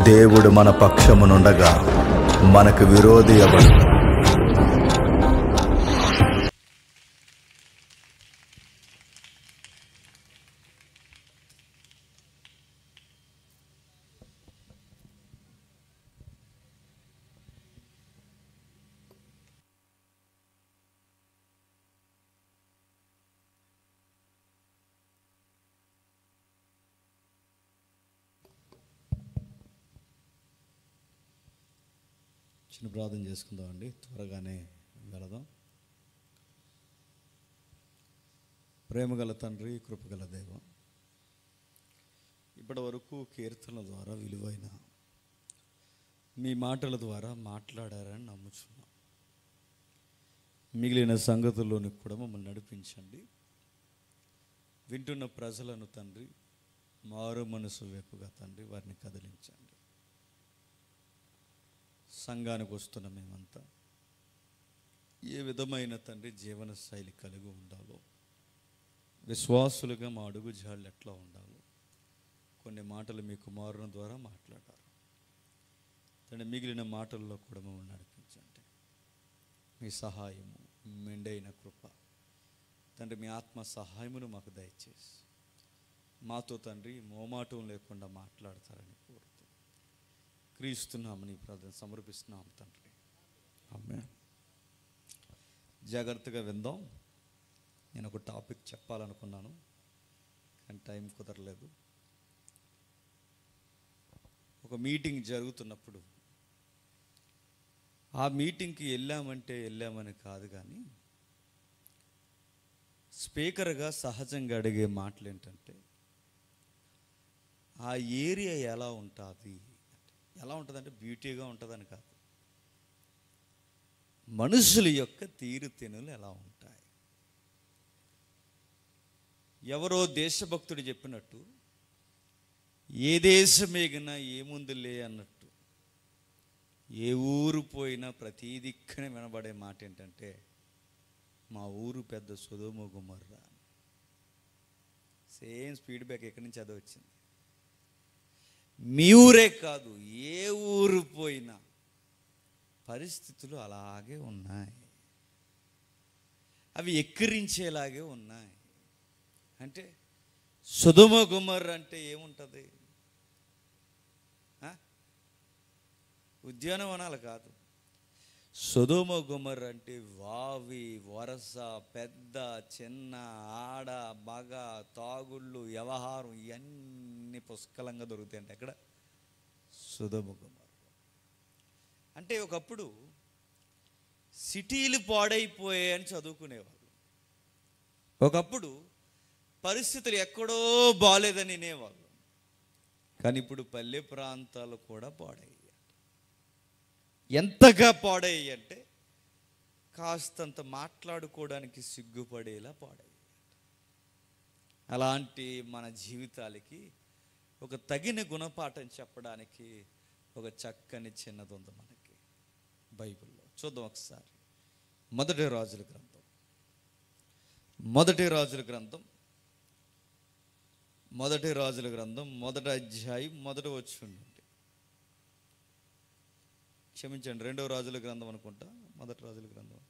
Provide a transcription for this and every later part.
దేవుడు మన పక్షమునుండగా మనకు విరోధి ఎవడు? చిన్న ప్రార్థన చేసుకుందామండి, త్వరగానే వెళదాం. ప్రేమగల తండ్రి, కృపగల దేవ, ఇప్పటి వరకు కీర్తనల ద్వారా విలువైన మీ మాటల ద్వారా మాట్లాడారని నమ్ముచున్నాం. మిగిలిన సంగతుల్లోనికి కూడా మమ్మల్ని నడిపించండి. వింటున్న ప్రజలను తండ్రి మారు మనసు వైపుగా తండ్రి వారిని కదిలించండి. సంఘానికి వస్తున్న మేమంతా ఏ విధమైన తండ్రి జీవన శైలి కలిగి ఉండాలో, విశ్వాసులుగా మా అడుగు జాళ్ళు ఎట్లా ఉండాలో కొన్ని మాటలు మీ కుమారుని ద్వారా మాట్లాడారు తండ్రి. మిగిలిన మాటల్లో కూడా మమ్మల్ని నడిపించండి. మీ సహాయము, మెండైన కృప తండ్రి, మీ ఆత్మ సహాయమును మాకు దయచేసి మాతో తండ్రి మోమాటం లేకుండా మాట్లాడతారని కోరుతూ క్రీస్తున్నామని ప్రార్థన సమర్పిస్తున్నాం తండ్రి. ఆమేన్. జాగ్రత్తగా విందాం. నేను ఒక టాపిక్ చెప్పాలనుకున్నాను కానీ టైం కుదరలేదు. ఒక మీటింగ్ జరుగుతున్నప్పుడు ఆ మీటింగ్కి వెళ్ళామని కాదు, కానీ స్పీకర్గా సహజంగా అడిగే మాటలు ఏంటంటే, ఆ ఏరియా ఎలా ఉంటుంది, ఎలా ఉంటుందంటే బ్యూటీగా ఉంటుందని కాదు, మనుషుల యొక్క తీరుతెన్నులు ఎలా ఉంటాయి. ఎవరో దేశభక్తుడు చెప్పినట్టు, ఏ దేశమేగినా ఏముందులే అన్నట్టు, ఏ ఊరు పోయినా ప్రతి దిక్కున వినబడే మాట ఏంటంటే, మా ఊరు పెద్ద సొదొమ గొమొర్రా. సేమ్ స్పీడ్ బ్యాక్ ఎక్కడి నుంచి అదే వచ్చింది. మీ ఊరే కాదు, ఏ ఊరు పోయినా పరిస్థితులు అలాగే ఉన్నాయి. అవి ఎక్కిరించేలాగే ఉన్నాయి. అంటే సొదొమ గొమొర్రా అంటే ఏముంటుంది? ఉద్యానవనాలు కాదు. సొదొమ గొమొర్రా అంటే వావి వరస, పెద్ద చిన్న, ఆడ మగ, తాగుళ్ళు, వ్యవహారం ఇవన్నీ పుష్కలంగా దొరుకుతాయంటే అక్కడ సొదొమ గొమొర్రా. అంటే ఒకప్పుడు సిటీలు పాడైపోయాయని చదువుకునేవాళ్ళు, ఒకప్పుడు పరిస్థితులు ఎక్కడో బాలేదని వినేవాళ్ళు. కానీ ఇప్పుడు పల్లె ప్రాంతాలు కూడా పాడయ్యాయి. ఎంతగా పాడయ్యాయి అంటే కాస్తంత మాట్లాడుకోవడానికి సిగ్గుపడేలా పాడయ్యాయి. అలాంటి మన జీవితాలకి ఒక తగిన గుణపాఠం చెప్పడానికి ఒక చక్కని చిన్నది ఉంది మనకి బైబిల్లో. చూద్దాం ఒకసారి. మొదటి రాజుల గ్రంథం, మొదటి అధ్యాయం మొదటి వచనం. క్షమించండి, రెండవ రాజుల గ్రంథం అనుకుంటా. మొదటి రాజుల గ్రంథం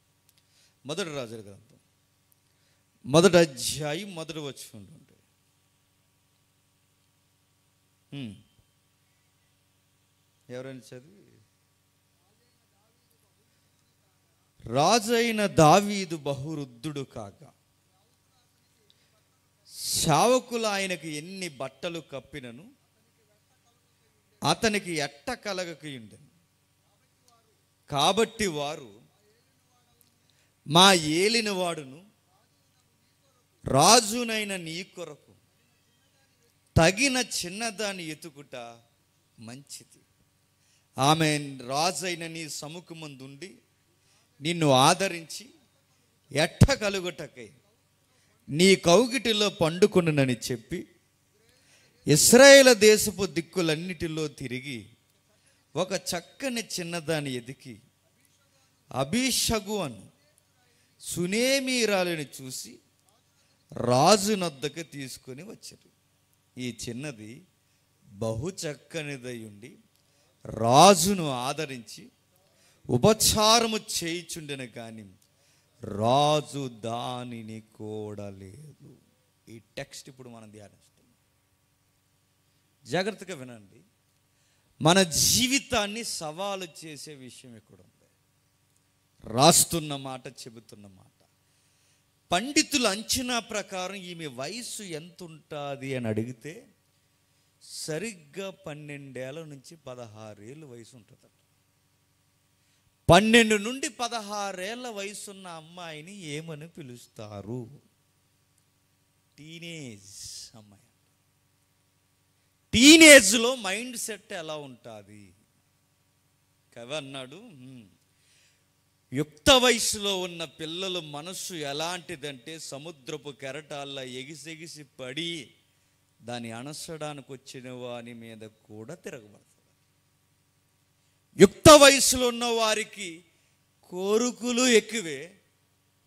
మొదటి అధ్యాయం మొదటి వచనం. ఎవరైనా చదివి. రాజైన దావీదు బహువృద్ధుడు కాగా సేవకులు ఆయనకు ఎన్ని బట్టలు కప్పినను అతనికి ఎట్ట కలగకయుండెను. కాబట్టి వారు, మా ఏలినవాడును రాజునైన నీ కొరకు తగిన చిన్నదాన్ని ఎతుకుట మంచిది. ఆమె రాజైన నీ సముఖమందుండి నిన్ను ఆదరించి ఎట్ట కలుగుటకై నీ కౌగిటిలో పండుకొనునని చెప్పి ఇశ్రాయేలు దేశపు దిక్కులన్నిటిలో తిరిగి ఒక చక్కని చిన్నదాన్ని ఎదికి అబీషగు అను సునేమీరాలని చూసి రాజు నొద్దకు తీసుకొని వచ్చారు. ఈ చిన్నది బహు చక్కనిదై ఉండి రాజును ఆదరించి ఉపచారము చేయుచుండెను కానీ రాజు దానిని కూడలేదు. ఈ టెక్స్ట్ ఇప్పుడు మనం ధ్యానిస్తున్నాం. జాగ్రత్తగా వినండి. మన జీవితాన్ని సవాలు చేసే విషయం ఇక్కడ ఉంది. రాస్తున్న మాట, చెబుతున్న మాట. పండితుల అంచనా ప్రకారం ఈమె వయసు ఎంత ఉంటుంది అని అడిగితే సరిగ్గా 12 ఏళ్ళ నుంచి 16 ఏళ్ళ వయసు ఉంటుందట. 12 నుండి 16 ఏళ్ళ వయసున్న అమ్మాయిని ఏమని పిలుస్తారు? టీనేజ్ అమ్మాయి. టీనేజ్లో మైండ్ సెట్ ఎలా ఉంటుంది? కవి అన్నాడు, యుక్త వయసులో ఉన్న పిల్లల మనస్సు ఎలాంటిదంటే సముద్రపు కెరటాల్లో ఎగిసెగిసి పడి దాని అనసడానికి వచ్చిన వాని మీద కూడా తిరగబడతారు. యుక్త వయసులో ఉన్న వారికి కోరికలు ఎక్కువే,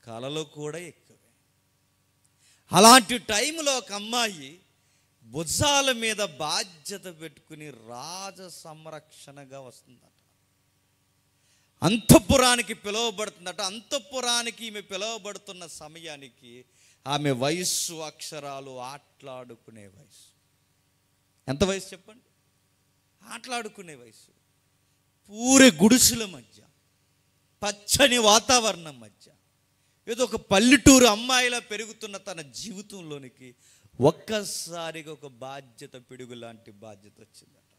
కలలు కూడా ఎక్కువే. అలాంటి టైంలో ఒక అమ్మాయి భుజాల మీద బాధ్యత పెట్టుకుని రాజ సంరక్షణగా వస్తుందట. అంతఃపురానికి పిలువబడుతుందట. అంతఃపురానికి ఈమె పిలువబడుతున్న సమయానికి ఆమె వయస్సు అక్షరాలు ఆటలాడుకునే వయసు. ఎంత వయసు చెప్పండి? ఆటలాడుకునే వయసు. పూరి గుడిసెల మధ్య, పచ్చని వాతావరణం మధ్య, ఏదో ఒక పల్లెటూరు అమ్మాయిలా పెరుగుతున్న తన జీవితంలోనికి ఒక్కసారిగా ఒక బాధ్యత, పిడుగు లాంటి బాధ్యత వచ్చిందట.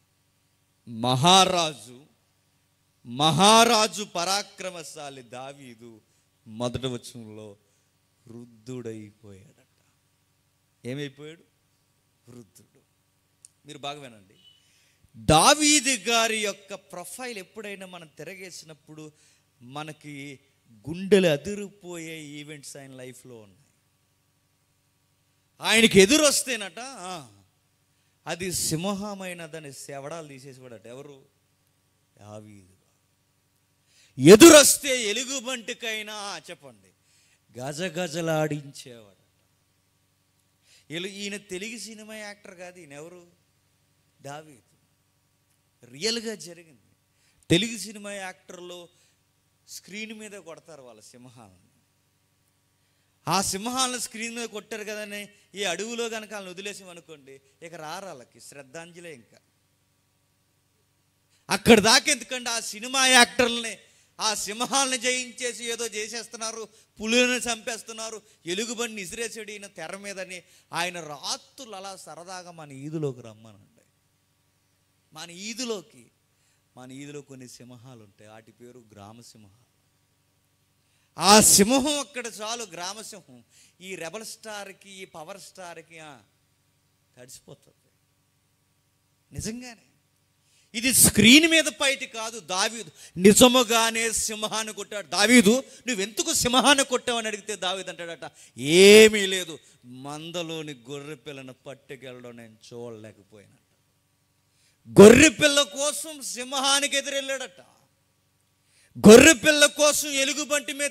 మహారాజు పరాక్రమశాలి దావీదు మొదటి వచనంలో వృద్ధుడైపోయాడట. ఏమైపోయాడు? వృద్ధుడు. మీరు బాగా వినండి. దావీదు గారి యొక్క ప్రొఫైల్ ఎప్పుడైనా మనం తిరగేసినప్పుడు మనకి గుండెలు అదిరిపోయే ఈవెంట్స్ ఆయన లైఫ్లో ఉన్నాయి. ఆయనకి ఎదురొస్తేనట అది సింహమైనదని శవడాలు తీసేసివాడట. ఎవరు? దావీదు. ఎదురొస్తే ఎలుగుబంటికైనా చెప్పండి గజగజలాడించేవాడట. ఈయన తెలుగు సినిమా యాక్టర్ కాదు. ఈయన ఎవరు? దావీదు. రియల్గా జరిగింది. తెలుగు సినిమా యాక్టర్లు స్క్రీన్ మీద కొడతారు వాళ్ళ సింహాలను. ఆ సింహాలను స్క్రీన్ మీద కొట్టారు కదని ఈ అడవిలో కనుక వాళ్ళని వదిలేసామనుకోండి, ఇక వాళ్ళకి శ్రద్ధాంజలే. ఇంకా అక్కడి దాకా ఎందుకంటే ఆ సినిమా యాక్టర్లని ఆ సింహాలను జయించేసి ఏదో చేసేస్తున్నారు, పులులను చంపేస్తున్నారు, ఎలుగుబండిని ఇసిరేసాడు ఈయన తెర మీదని. ఆయన రాత్రులు అలా సరదాగా మన ఈదులోకి రమ్మనండి. మన ఈదులో కొన్ని సింహాలు ఉంటాయి. వాటి పేరు గ్రామసింహాలు. ఆ సింహం అక్కడ చాలు, గ్రామసింహం. ఈ రెబల్ స్టార్కి, ఈ పవర్ స్టార్కి తడిసిపోతుంది. నిజంగానే ఇది స్క్రీన్ మీద పైటి కాదు. దావీదు నిజముగానే సింహాన్ని కొట్టాడు. దావీదు, నువ్వెందుకు సింహాన్ని కొట్టావని అడిగితే దావీదు అంటాడట, ఏమీ లేదు, మందలోని గొర్రె పిల్లను పట్టుకెళ్ళడం నేను చూడలేకపోయానట. గొర్రె పిల్ల కోసం సింహానికి ఎదురెళ్ళాడట. గొర్రె పిల్ల కోసం ఎలుగుబంటి మీద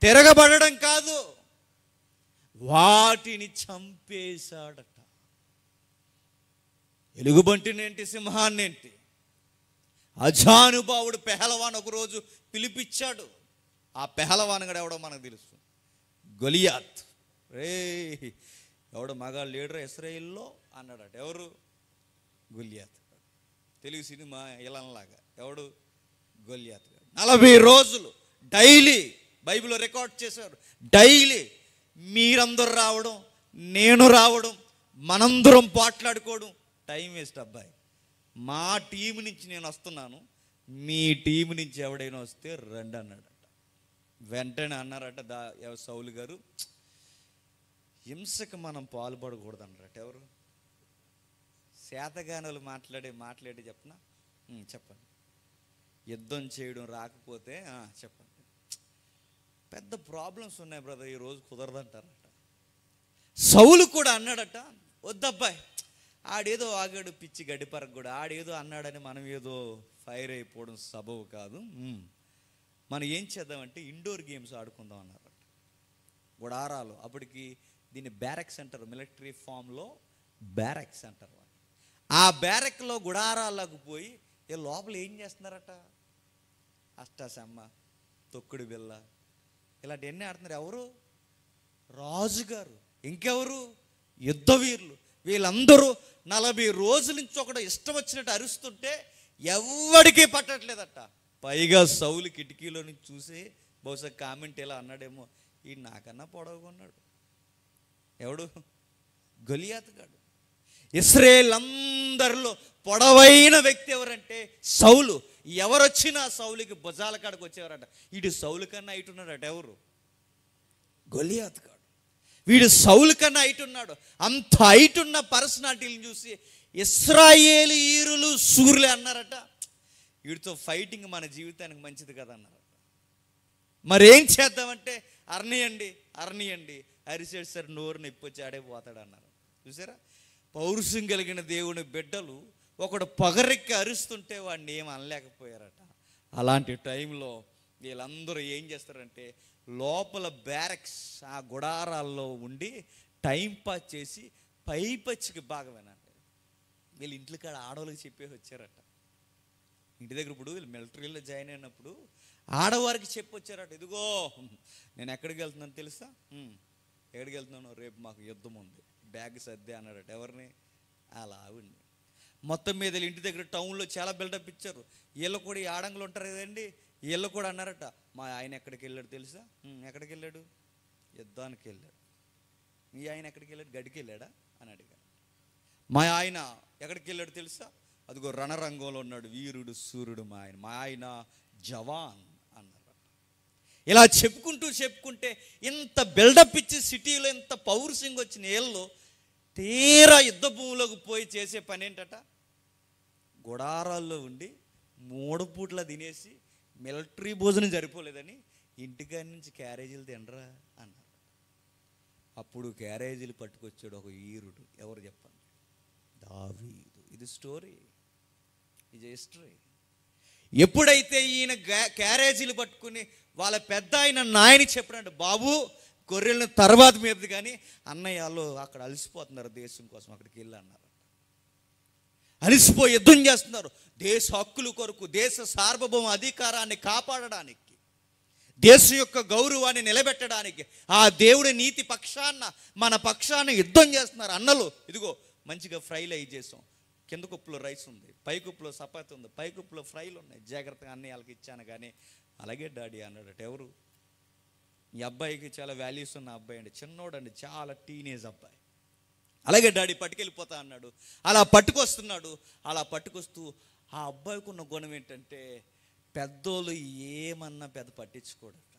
తిరగబడడం కాదు, వాటిని చంపేశాడట. ఎలుగుబంటినేంటి, సింహాన్నేంటి? అజానుభావుడు పెహలవాన్ ఒకరోజు పిలిపించాడు. ఆ పెహలవాన్ గడ ఎవడో మనకు తెలుసు, గొలియాత్. రే ఎవడో మగాళ్ళు లీడర్ ఇశ్రాయేల్లో అన్నాడట. ఎవరు? గొలియాత్. తెలుగు సినిమా ఇలాంలాగా. ఎవడు? గొలియాత్. 40 రోజులు డైలీ బైబిల్లో రికార్డ్ చేశారు. డైలీ మీరందరూ రావడం, నేను రావడం, మనందరం పోట్లాడుకోవడం. టైం వేస్ట్ అబ్బాయి. మా టీం నుంచి నేను వస్తున్నాను, మీ టీం నుంచి ఎవడైనా వస్తే రండి అన్నాడట. వెంటనే అన్నారట సౌలు గారు, హింసకు మనం పాల్పడకూడదు అన్నారట. ఎవరు? శాతగానులు మాట్లాడి చెప్పనా? చెప్పండి. యుద్ధం చేయడం రాకపోతే చెప్పండి. పెద్ద ప్రాబ్లమ్స్ ఉన్నాయి బ్రదర్, ఈరోజు కుదరదంటారట. సౌలు కూడా అన్నాడట, వద్దబ్బాయి, ఆడేదో ఆగాడు పిచ్చి గడిపరకు కూడా, ఆడేదో అన్నాడని మనం ఏదో ఫైర్ అయిపోవడం సబబు కాదు. మనం ఏం చేద్దామంటే ఇండోర్ గేమ్స్ ఆడుకుందాం అన్నారట. గుడారాలు, అప్పటికి దీన్ని బ్యారక్స్ అంటారు, మిలిటరీ ఫామ్లో బ్యారక్స్ అంటారు. ఆ బ్యారక్లో గుడారాలకు పోయి ఏ లోపల ఏం చేస్తున్నారట? అష్టాసమ్మ, తొక్కుడు బిళ్ళ ఇలాంటివన్నీ ఆడుతున్నారు. ఎవరు? రాజుగారు. ఇంకెవరు? యుద్ధ వీరులు. వీళ్ళందరూ 40 రోజుల నుంచి ఒకడు ఇష్టం వచ్చినట్టు అరుస్తుంటే ఎవడికి పట్టట్లేదట. పైగా సౌలు కిటికీలో నుంచి చూసి బహుశా కామెంట్ ఇలా అన్నాడేమో, ఈ నాకన్నా పొడవుగా ఉన్నాడు. ఎవడు? గొలియాతు గాడు. ఇశ్రాయేల్ అందరిలో పొడవైన వ్యక్తి ఎవరంటే సౌలు. ఎవరొచ్చినా సౌలుకి భుజాల కాడికి వచ్చేవారట. వీడు సౌలు కన్నా హైట్ ఉన్నాడట. ఎవరు? గొలియాతు గాడు. వీడు సౌలు కన్నా హైట్ ఉన్నాడు. అంత హైట్ ఉన్న పర్సనాలిటీని చూసి ఇశ్రాయేలీయులు సూర్యులే అన్నారట, వీడితో ఫైటింగ్ మన జీవితానికి మంచిది కదా అన్నారట. మరేం చేద్దామంటే అరణియండి అరిసేడు సార్ నోరు నొప్పొచ్చి ఆడైపోతాడు అన్నారు. చూసారా? పౌరుషం కలిగిన దేవుని బిడ్డలు ఒకడు పొగరెక్కి అరుస్తుంటే వాడిని ఏం అనలేకపోయారట. అలాంటి టైంలో వీళ్ళందరూ ఏం చేస్తారంటే లోపల బ్యారక్స్ ఆ గుడారాల్లో ఉండి టైంపాస్ చేసి పైపచ్చికి బాగా వినండి. వీళ్ళు ఇంట్లో కాడ ఆడవాళ్ళకి చెప్పేసి వచ్చారట. ఇంటి దగ్గర ఇప్పుడు వీళ్ళు మిలిటరీలో జాయిన్ అయినప్పుడు ఆడవారికి చెప్పి వచ్చారట, ఇదిగో నేను ఎక్కడికి వెళ్తున్నాను తెలుసా? ఎక్కడికి వెళ్తున్నాను? రేపు మాకు యుద్ధం ఉంది, బ్యాగ్ సర్దే అన్నాడట. ఎవరిని? అలా ఆవిడ్ని. మొత్తం మీద ఇంటి దగ్గర టౌన్లో చాలా బిల్డప్ ఇచ్చారు. వీళ్ళు కూడా ఈ ఆడంగులు ఉంటారు కదండి, వీళ్ళు కూడా అన్నారట, మా ఆయన ఎక్కడికి వెళ్ళాడు తెలుసా? ఎక్కడికి వెళ్ళాడు? యుద్ధానికి వెళ్ళాడు. మీ ఆయన ఎక్కడికి వెళ్ళాడు? గడికి వెళ్ళాడా అని అడిగాడు. మా ఆయన ఎక్కడికి వెళ్ళాడు తెలుసా? అదిగో రణరంగంలో ఉన్నాడు, వీరుడు సూర్యుడు మా ఆయన జవాన్ అన్నారు. ఇలా చెప్పుకుంటే ఇంత బిల్డప్ ఇచ్చి సిటీలో ఇంత పౌరుషంగా వచ్చిన ఏళ్ళు తీరా యుద్ధ భూమిలోకి పోయి చేసే పని ఏంటట? గుడారాల్లో ఉండి 3 పూట్ల తినేసి మిలిటరీ భోజనం సరిపోలేదని ఇంటికాడి నుంచి క్యారేజీలు తినరా అన్నారు. అప్పుడు క్యారేజీలు పట్టుకొచ్చాడు ఒక వీరుడు. ఎవరు చెప్పండి? దావీదు. ఇది స్టోరీ, ఇది హిస్టరీ. ఎప్పుడైతే ఈయన క్యారేజీలు పట్టుకుని వాళ్ళ పెద్ద ఆయన నాయని చెప్పినట్టు, బాబు గొర్రెలను తర్వాత మీద కానీ అన్నయ్యలు అక్కడ అలసిపోతున్నారు దేశం కోసం, అక్కడికి వెళ్ళి అన్నారు. అలసిపోయి యుద్ధం చేస్తున్నారు దేశ హక్కుల కొరకు, దేశ సార్వభౌమ అధికారాన్ని కాపాడడానికి, దేశం యొక్క గౌరవాన్ని నిలబెట్టడానికి, ఆ దేవుడి నీతి పక్షాన మన పక్షాన యుద్ధం చేస్తున్నారు అన్నలు. ఇదిగో మంచిగా ఫ్రైలు అయి చేసాం, కింద కుప్పలో రైస్ ఉంది, పై కుప్పలో చపాతి ఉంది, పై కుప్పలో ఫ్రైలు ఉన్నాయి, జాగ్రత్తగా అన్నీ వాళ్ళకి ఇచ్చాను కానీ. అలాగే డాడీ అన్నాడట. ఎవరు? ఈ అబ్బాయికి చాలా వాల్యూస్ ఉన్న అబ్బాయి అండి, చిన్నోడండి, చాలా టీనేజ్ అబ్బాయి. అలాగే డాడీ పట్టుకెళ్ళిపోతా అన్నాడు. అలా పట్టుకొస్తున్నాడు. అలా పట్టుకొస్తూ ఆ అబ్బాయికి ఉన్న గుణం ఏంటంటే పెద్దోళ్ళు ఏమన్నా పెద్ద పట్టించుకోడట.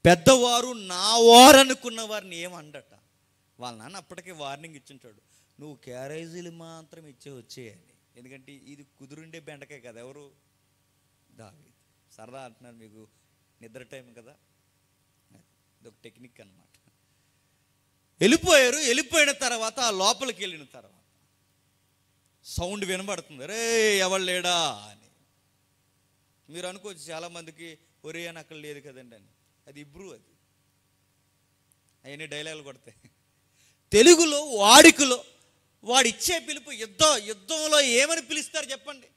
పెద్దవారు నా వారు అనుకున్న వారిని ఏమండట. వాళ్ళ నాన్న అప్పటికే వార్నింగ్ ఇచ్చుంటాడు, నువ్వు క్యారేజీలు మాత్రం ఇచ్చే వచ్చేయని. ఎందుకంటే ఇది కుదురుండే బెండకే కదా. ఎవరు? దావీదు. సరదా అంటున్నారు, మీకు నిద్ర టైం కదా, ఇదొక టెక్నిక్ అన్నమాట. వెళ్ళిపోయిన తర్వాత ఆ లోపలికి వెళ్ళిన తర్వాత సౌండ్ వినబడుతుంది, రే ఎవరు లేడా అని. మీరు అనుకోవచ్చు చాలామందికి, ఒరే అని అక్కడ లేదు కదండి అని. అది ఇబ్రూ, అది అవన్నీ డైలాగులు కొడతాయి. తెలుగులో వాడికలో వాడిచ్చే పిలుపు యుద్ధంలో ఏమని పిలుస్తారు చెప్పండి?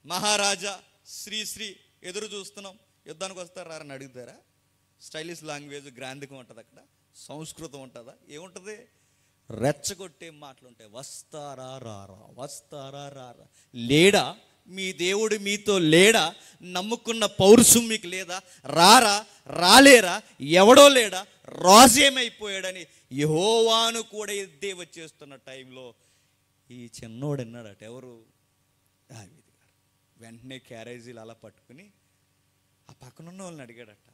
మహారాజా, శ్రీ ఎదురు చూస్తున్నాం, యుద్ధానికి వస్తారా అని అడుగుతారా? స్టైలిష్ లాంగ్వేజ్, గ్రాంధికం ఉంటుంది, అక్కడ సంస్కృతం ఉంటుందా? ఏముంటుంది? రెచ్చగొట్టే మాటలు ఉంటాయి. వస్తారా రారా, లేడా మీ దేవుడు మీతో లేడా? నమ్ముకున్న పౌరుషం మీకు లేదా? రాలేరా? ఎవడో లేడా? రాజు ఏమైపోయాడని యెహోవాను కూడా ఎద్దే వచ్చేస్తున్న టైంలో ఈ చిన్నోడు అన్నాడట. ఎవరు? దావీదు గారు. వెంటనే క్యారేజీలు అలా పట్టుకుని ఆ పక్కనున్న వాళ్ళని అడిగాడట,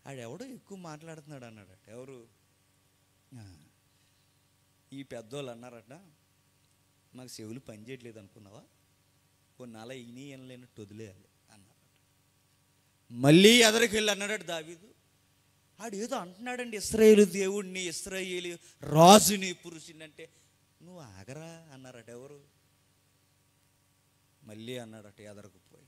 ఆడెవడో ఎక్కువ మాట్లాడుతున్నాడు అన్నాడట. ఎవరు? ఈ పెద్దోళ్ళు అన్నారట, నాకు చెవులు పనిచేయట్లేదు అనుకున్నావా, కొన్ని అలా ఇనియనలేనట్టు వదిలేయాలి అన్నారట. మళ్ళీ ఎదరికి వెళ్ళి అన్నాడట దావీదు, ఆడు ఏదో అంటున్నాడండి, ఇశ్రాయేలు దేవుడిని, ఇశ్రాయేలు రాజుని, పురుషుని అంటే, నువ్వు ఆగరా అన్నారట. ఎవరు? మళ్ళీ అన్నాడట ఎదరకు పోయి,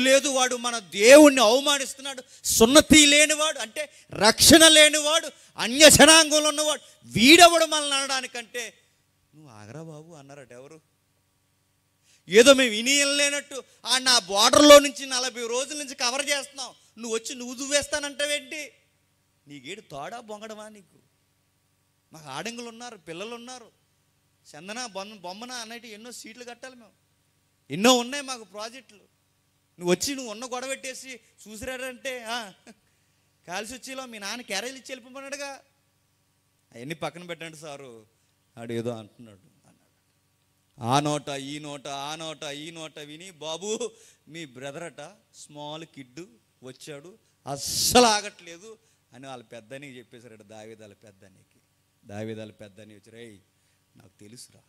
లేదు వాడు మన దేవుణ్ణి అవమానిస్తున్నాడు, సున్నతి లేనివాడు, అంటే రక్షణ లేనివాడు, అన్య జనాంగంలో ఉన్నవాడు, వీడెవడు మనల్ని అనడానికంటే నువ్వు ఆగరా బాబు అన్నారట. ఎవరు? ఏదో మేము వినియలేనట్టు ఆ నా బార్డర్లో నుంచి 40 రోజుల నుంచి కవర్ చేస్తున్నావు, నువ్వు వచ్చి నువ్వు దువ్వేస్తానంటావేంటి? నీకేడు తోడా బొంగడమా నీకు? మాకు ఆడంగులు ఉన్నారు, పిల్లలు ఉన్నారు, చందన బొమ్మన అన్నట్టు ఎన్నో సీట్లు కట్టాలి మేము, ఎన్నో ఉన్నాయి మాకు ప్రాజెక్టులు. నువ్వు వచ్చి నువ్వు ఉన్న గొడవ పెట్టేసి చూసిరాడంటే కాల్సి వచ్చేలో మీ నాన్న క్యారేజీలు ఇచ్చి వెళ్ళిపోమన్నాడుగా. అవన్నీ పక్కన పెట్టండి సారు, ఆడు ఏదో అంటున్నాడు అన్నాడు. ఆ నోట ఈ నోట ఆ నోట ఈ నోట విని, బాబు మీ బ్రదర్ అట స్మాల్ కిడ్ వచ్చాడు అస్సలు ఆగట్లేదు అని వాళ్ళ పెద్దనికి చెప్పేశారట. దావీదాల పెద్దని వచ్చి, రేయ్ నాకు తెలుసురా,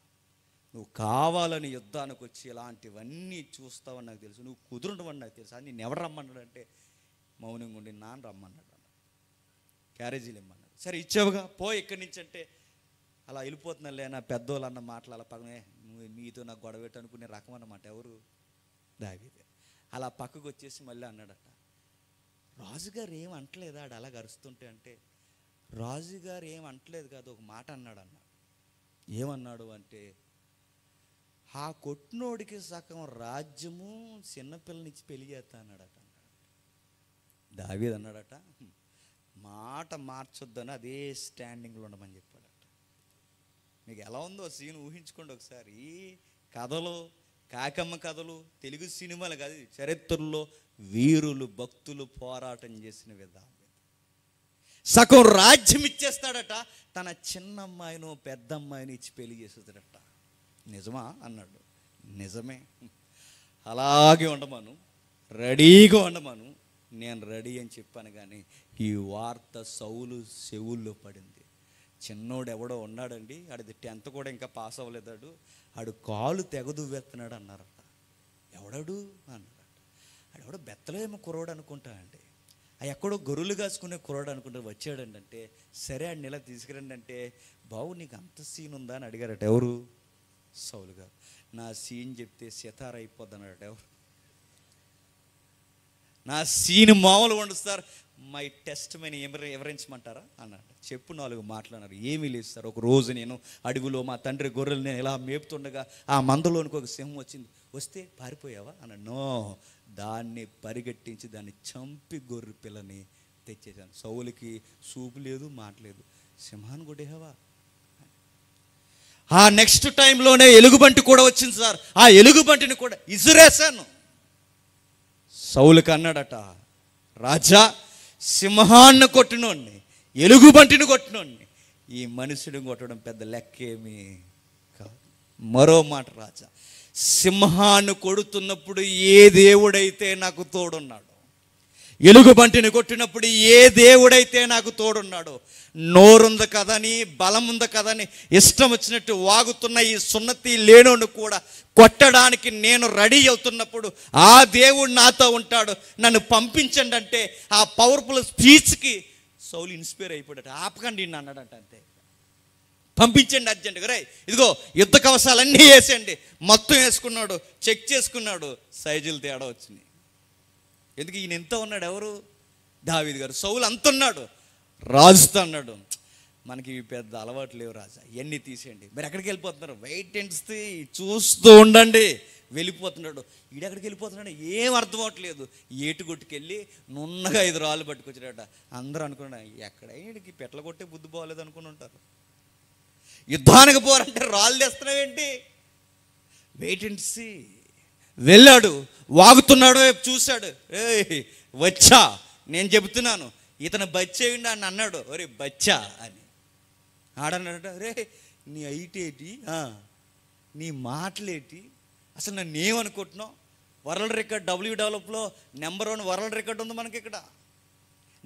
నువ్వు కావాలని యుద్ధానికి వచ్చి ఇలాంటివన్నీ చూస్తావని నాకు తెలుసు, నువ్వు కుదురుండవని నాకు తెలుసు. అని నేను ఎవరు రమ్మన్నాడు అంటే మౌనంగా ఉండి నాన్న రమ్మన్నాడు అన్న, క్యారేజీలు ఇమ్మన్నాడు. సరే ఇచ్చావుగా, పో ఇక్కడి నుంచి అంటే అలా వెళ్ళిపోతున్నాలే నా పెద్దోళ్ళు అన్న మాటలు అలా పక్కనే, నువ్వు మీతో నాకు గొడవ పెట్టు అనుకునే రకం అన్నమాట. ఎవరు? దావీదే. అలా పక్కకు వచ్చేసి మళ్ళీ అన్నాడట, రాజుగారు ఏం అంటలేదా ఆడు అలా గరుస్తుంటే అంటే, రాజుగారు ఏం అంటలేదు కాదు, ఒక మాట అన్నాడు అన్నాడు. ఏమన్నాడు అంటే, ఆ కొట్టినోడికి సగం రాజ్యము చిన్నపిల్లనిచ్చి పెళ్లి చేస్తా అన్నాడట. దావీదు అన్నాడట, మాట మార్చొద్దని అదే స్టాండింగ్లో ఉండమని చెప్పాడట. మీకు ఎలా ఉందో సీన్ ఊహించుకోండి ఒకసారి. కథలు, కాకమ్మ కథలు, తెలుగు సినిమాలు కాదు, చరిత్రలో వీరులు భక్తులు పోరాటం చేసిన విధానం. సగం రాజ్యం ఇచ్చేస్తాడట, తన చిన్న అమ్మాయినో పెద్ద అమ్మాయిని ఇచ్చి పెళ్లి చేసేస్తాడట. నిజమా అన్నాడు. నిజమే, అలాగే ఉండమను, రెడీగా ఉండమను. నేను రెడీ అని చెప్పాను, కానీ ఈ వార్త సౌలు చెవుల్లో పడింది. చిన్నోడు ఎవడో ఉన్నాడండి, ఆడిది 10th కూడా ఇంకా పాస్ అవ్వలేదాడు, ఆడు కాలు తెగదువ్వేస్తున్నాడు అన్నారట. ఎవడాడు అన్నారట. ఆడెవడో బెత్తలేమో కుర్రోడు అనుకుంటా అండి, ఎక్కడో గొర్రెలు కాసుకునే కుర్రాడు అనుకుంటే వచ్చాడండి. అంటే సరే ఆడిని ఇలా తీసుకురండి అంటే, బావు నీకు అంత సీన్ ఉందా అని అడిగారట. ఎవరు? సౌలు గారు. నా సీన్ చెప్తే సితార అయిపోద్ది అన్నాడట. ఎవరు? నా సీన్ మామూలు వండుస్తారు, మై టెస్ట్ మనీ వివరించమంటారా అన్నాడు. చెప్పు 4 మాట్లాడారు. ఏమీ లేదు సార్, ఒక రోజు నేను అడవిలో మా తండ్రి గొర్రెలు నేను ఇలా మేపుతుండగా ఆ మందలోనికి ఒక సింహం వచ్చింది, వస్తే పారిపోయావా అన్నాడు. నో, దాన్ని పరిగెట్టించి దాన్ని చంపి గొర్రె పిల్లని తెచ్చేసాను. సౌలుకి సూపు లేదు, మాట లేదు, సింహాన్ని కొట్టేవా. ఆ నెక్స్ట్ టైంలోనే ఎలుగుబంటి కూడా వచ్చింది సార్, ఆ ఎలుగుబంటిని కూడా ఇసురేశాను. సౌలుకి అన్నాడట, రాజా సింహాన్ని కొట్టినోడిని, ఎలుగుబంటిని కొట్టినోడిని ఈ మనుషుడిని కొట్టడం పెద్ద లెక్కేమీ కాదు. మరో మాట, రాజా సింహాన్ని కొడుతున్నప్పుడు ఏ దేవుడైతే నాకు తోడున్నాడు, ఎలుగుబంటిని కొట్టినప్పుడు ఏ దేవుడైతే నాకు తోడున్నాడో, నోరుంది కదని బలం ఉంది కదని ఇష్టం వచ్చినట్టు వాగుతున్న ఈ సున్నతి లేనోడు కూడా కొట్టడానికి నేను రెడీ అవుతున్నప్పుడు ఆ దేవుడు నాతో ఉంటాడు, నన్ను పంపించండి అంటే ఆ పవర్ఫుల్ స్పీచ్కి సౌలు ఇన్స్పైర్ అయిపోయాడు. ఆపకండి అన్నాడంట. అంతే, పంపించండి అర్జెంటుగా. రే ఇదిగో యుద్ధ కవసాలన్నీ వేసేయండి. మొత్తం వేసుకున్నాడు, చెక్ చేసుకున్నాడు, సైజులు తేడా వచ్చినాయి. ఎందుకు ఈయన ఎంత ఉన్నాడు? ఎవరు? దావీదు గారు. సౌలు అంత ఉన్నాడు, రాజుతో అన్నాడు, మనకి పెద్ద అలవాటు లేవు రాజా, ఇవన్నీ తీసేయండి. మీరు ఎక్కడికి వెళ్ళిపోతున్నారు? వెయిట్ అండ్ సీ, చూస్తూ ఉండండి. వెళ్ళిపోతున్నాడు. ఈడెక్కడికి వెళ్ళిపోతున్నాడు ఏం అర్థం అవట్లేదు. ఏటుగొట్టుకెళ్ళి నున్నగా 5 రాళ్ళు పట్టుకొచ్చాడట. అందరూ అనుకున్నా, ఎక్కడ ఈడికి పెట్ల కొట్టే బుద్ధి బాగోలేదు అనుకుని ఉంటారు. యుద్ధానికి పోరంటే రాళ్ళు తెస్తున్నావేంటి? Wait and see. వెళ్ళాడు, వాగుతున్నాడు, చూశాడు. వచ్చా, నేను చెబుతున్నాను ఇతను బచ్చేయండి అని అన్నాడు. ఒరే బచ్చా అని ఆడన్నాడట. రే నీ ఐటేటి, నీ మాటలేటి, అసలు నన్ను ఏమనుకుంటున్నావు? వరల్డ్ రికార్డ్ WWFలో #1 వరల్డ్ రికార్డ్ ఉంది మనకి ఇక్కడ.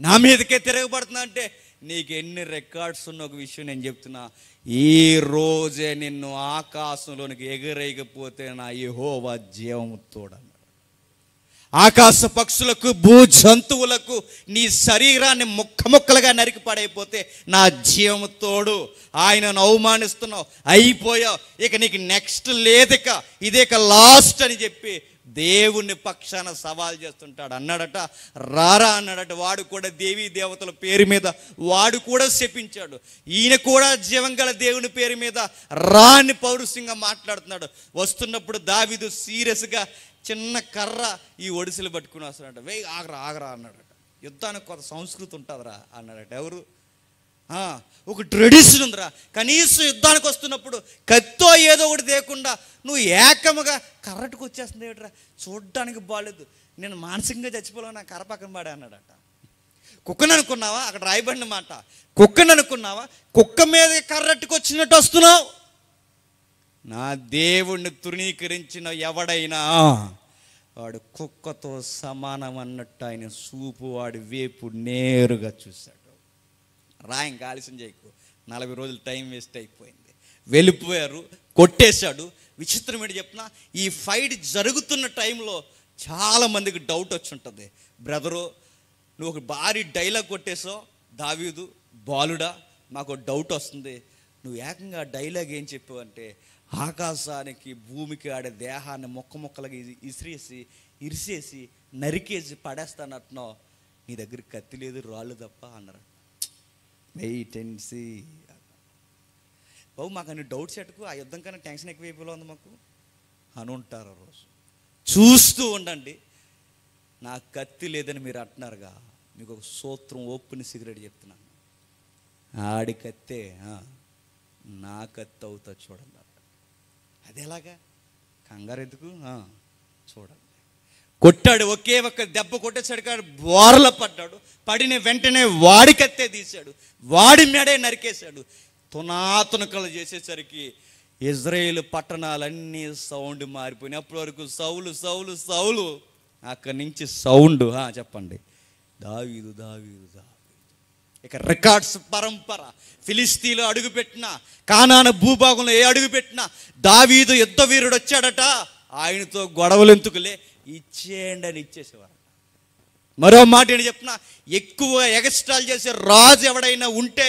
నా మీదకే తిరగబడుతున్నా అంటే నీకు ఎన్ని రికార్డ్స్ ఉన్న ఒక విషయం నేను చెప్తున్నా. ఈ రోజే నిన్ను ఆకాశంలోనికి ఎగరేయకపోతే నా యెహోవా జీవము తోడన్నాడు. ఆకాశ పక్షులకు, భూ జంతువులకు నీ శరీరాన్ని ముక్కలుగా నరికి పడైపోతే నా జీవము తోడు. ఆయనను అవమానిస్తున్నావు, అయిపోయావు, ఇక నీకు నెక్స్ట్ లేదిక, ఇదేక లాస్ట్ అని చెప్పి దేవుని పక్షాన సవాల్ చేస్తుంటాడు. అన్నాడట, రారా అన్నాడట. వాడు కూడా దేవీ దేవతల పేరు మీద వాడు కూడా శపించాడు. ఈయన కూడా జీవంగల దేవుని పేరు మీద రా అని పౌరుషంగా మాట్లాడుతున్నాడు. వస్తున్నప్పుడు దావీదు సీరియస్గా చిన్న కర్ర ఈ ఒడిసెలు పట్టుకుని వస్తాడట. వేయి ఆగరా ఆగరా అన్నాడట. యుద్ధానికి కొంత సంస్కృతి ఉంటుందిరా అన్నాడట. ఎవరు? ఒక ట్రెడిషన్ ఉందిరా. కనీసం యుద్ధానికి వస్తున్నప్పుడు కత్తో ఏదో ఒకటి తేకుండా నువ్వు ఏకముగా కర్రటుకు వచ్చేస్తుంది ఏమిట్రా, చూడడానికి బాగాలేదు, నేను మానసికంగా చచ్చిపోలే, నా కర్ర పక్కన పడే అన్నాడట. కుక్కను అనుకున్నావా? అక్కడ రాయబడిన మాట, కుక్కను అనుకున్నావా? కుక్క మీద కర్రట్టుకు వచ్చినట్టు వస్తున్నావు. నా దేవుణ్ణి తృణీకరించిన ఎవడైనా వాడు కుక్కతో సమానం అన్నట్టు ఆయన చూపు వాడి వేపు నేరుగా చూశాడు. ఇంకా ఆలస్యం చేయకు, 40 రోజులు టైం వేస్ట్ అయిపోయింది. వెళ్ళిపోయారు, కొట్టేశాడు. విచిత్రం ఏంటి చెప్పినా, ఈ ఫైట్ జరుగుతున్న టైంలో చాలామందికి డౌట్ వచ్చి ఉంటుంది. బ్రదరు, నువ్వు ఒక భారీ డైలాగ్ కొట్టేసావు, దావీదు బాలుడా, మాకు డౌట్ వస్తుంది. నువ్వు ఏకంగా డైలాగ్ ఏం చెప్పావు అంటే, ఆకాశానికి భూమికి ఆడే దేహాన్ని మొక్కలుగా ఇరిసేసి నరికేసి పడేస్తానట్టున్నావు, నీ దగ్గర కత్తి లేదు రాళ్ళు తప్ప అన్నారు. వెయిట్ అండ్ సీ బాబు, మాకు అన్ని డౌట్స్ ఎట్టుకు, ఆ యుద్ధం కన్నా టెన్షన్ ఎక్కువైపోలో ఉంది మాకు అని ఉంటారు. రోజు చూస్తూ ఉండండి. నా కత్తి లేదని మీరు అంటున్నారుగా, మీకు ఒక సూత్రం ఓపెన్ సిగరెట్ చెప్తున్నాను. ఆడి కత్తే నా కత్తి అవుతా చూడండి. అది ఎలాగా? కంగారు ఎందుకు? చూడండి. కొట్టాడు, ఒకే ఒక్క దెబ్బ కొట్టేశాడు కాదు, బోర్ల పడ్డాడు. పడిన వెంటనే వాడి కత్తే తీశాడు, వాడి మెడే నరికేశాడు. తునాతునకలు చేసేసరికి ఇజ్రాయేలు పట్టణాలన్నీ సౌండ్ మారిపోయినాయి. అప్పటి వరకు సౌలు సౌలు సౌలు, అక్కడి నుంచి సౌండ్ చెప్పండి, దావీదు దావీదు దావీదు. ఇక రికార్డ్స్ పరంపర. ఫిలిస్తీన్లో అడుగుపెట్టినా, కానాను భూభాగంలో ఏ అడుగుపెట్టినా దావీదు యుద్ధ వీరుడు వచ్చాడట, ఆయనతో గొడవలు ఎందుకులే, ఇచ్చేయండి అని ఇచ్చేసేవారు. మరో మాట ఏంటి చెప్పినా, ఎక్కువ ఎగస్ట్రాల్ చేసే రాజు ఎవడైనా ఉంటే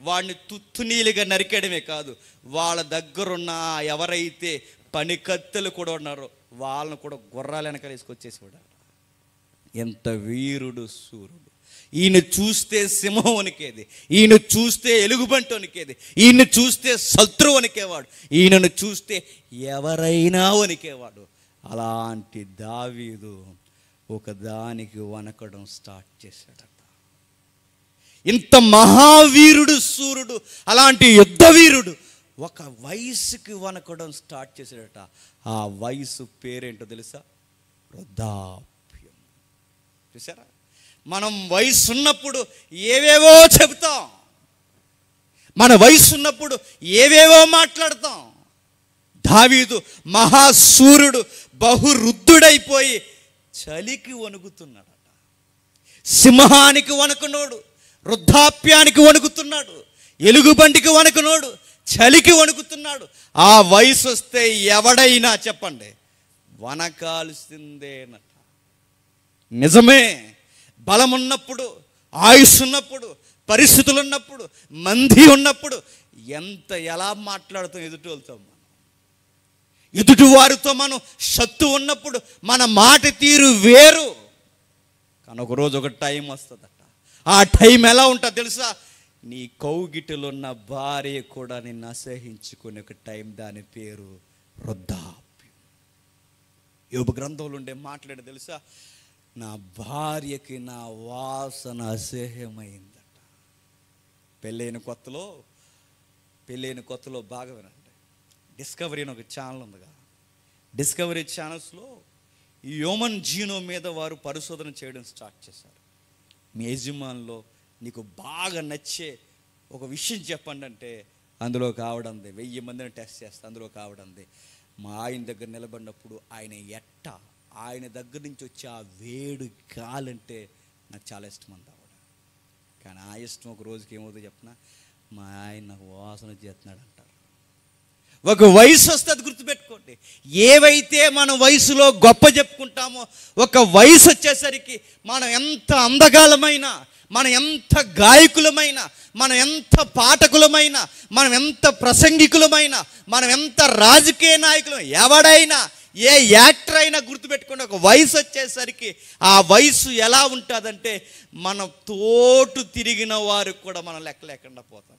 వాడిని తుత్తునీలుగా నరికేయడమే కాదు, వాళ్ళ దగ్గరున్న ఎవరైతే పని కత్తెలు కూడా ఉన్నారో వాళ్ళను కూడా గుర్రాలు వెనకాల తీసుకొచ్చేసేవాడు. ఎంత వీరుడు సూర్యుడు. ఈయన చూస్తే సింహం వణికేది, ఈయన చూస్తే ఎలుగుబంటి వణికేది, ఈయన చూస్తే శత్రువు వణికేవాడు, ఈయనను చూస్తే ఎవరైనా వణికేవాడు. అలాంటి దావీదు ఒకదానికి వణకడం స్టార్ట్ చేశాడట. ఇంత మహావీరుడు సూర్యుడు, అలాంటి యుద్ధ వీరుడు ఒక వయసుకి వణకడం స్టార్ట్ చేశాడట. ఆ వయసు పేరేంటో తెలుసా? వృద్ధాప్యం. చూసారా, మనం వయసు ఉన్నప్పుడు ఏవేవో చెబుతాం, మన వయసు ఉన్నప్పుడు ఏవేవో మాట్లాడతాం. దావీదు మహాసూర్యుడు బహురుద్ధుడైపోయి చలికి వణుకుతున్నాడట. సింహానికి వణుకునోడు వృద్ధాప్యానికి వణుకుతున్నాడు, ఎలుగుబంటికి వణుకునోడు చలికి వణుకుతున్నాడు. ఆ వయసు వస్తే ఎవడైనా చెప్పండి వణకాల్సిందేనట. నిజమే, బలం ఉన్నప్పుడు, ఆయుష్ ఉన్నప్పుడు, పరిస్థితులు ఉన్నప్పుడు, మంది ఉన్నప్పుడు ఎలా మాట్లాడుతాం ఎదుటి వెళ్తాం. మనం ఎదుటి వారితో మనం శత్తు ఉన్నప్పుడు మన మాట తీరు వేరు. కానీ ఒకరోజు ఒక టైం వస్తుందట. ఆ టైం ఎలా ఉంటుందో తెలుసా? నీ కౌగిటిలో ఉన్న భార్య కూడా నిన్ను అసహించుకునే ఒక టైం, దాని పేరు వృద్ధాప్యం. యోబు గ్రంథంలో ఉండే మాట్లాడే తెలుసా? నా భార్యకి నా వాసన అసహ్యమైందట. పెళ్ళైన కొత్తలో బాగా వినండి. డిస్కవరీ అని ఒక ఛానల్ ఉందిగా, డిస్కవరీ ఛానల్స్లో ఈ హ్యూమన్ జీనోమ్ మీద వారు పరిశోధన చేయడం స్టార్ట్ చేశారు. మీ యజమానిలో నీకు బాగా నచ్చే ఒక విషయం చెప్పండి అంటే అందులో కావడంది. 1000 మందిని టెస్ట్ చేస్తే అందులో కావడంది. మా ఆయన దగ్గర నిలబడినప్పుడు ఆయన దగ్గర నుంచి వచ్చే ఆ వేడి గాలంటే నాకు చాలా ఇష్టం అంది ఆవిడ. కానీ ఆ ఇష్టం ఒక రోజుకి ఏమవుతుందో చెప్పిన, మా ఆయన నాకు వాసన చేస్తున్నాడు అంటారు. ఒక వయసు వస్తే అది గుర్తుపెట్టుకోండి. ఏవైతే మన వయసులో గొప్ప చెప్పుకుంటామో ఒక వయసు వచ్చేసరికి మనం ఎంత అందగాలమైనా, మనం ఎంత గాయకులమైనా, మనం ఎంత పాఠకులమైనా, మనం ఎంత ప్రసంగికులమైనా, మనం ఎంత రాజకీయ నాయకులు, ఎవడైనా ఏ యాక్టర్ అయినా గుర్తుపెట్టుకోండి, ఒక వయసు వచ్చేసరికి ఆ వయసు ఎలా ఉంటుందంటే మన తోటు తిరిగిన వారికి కూడా మనం లెక్క లేకుండా పోతాం.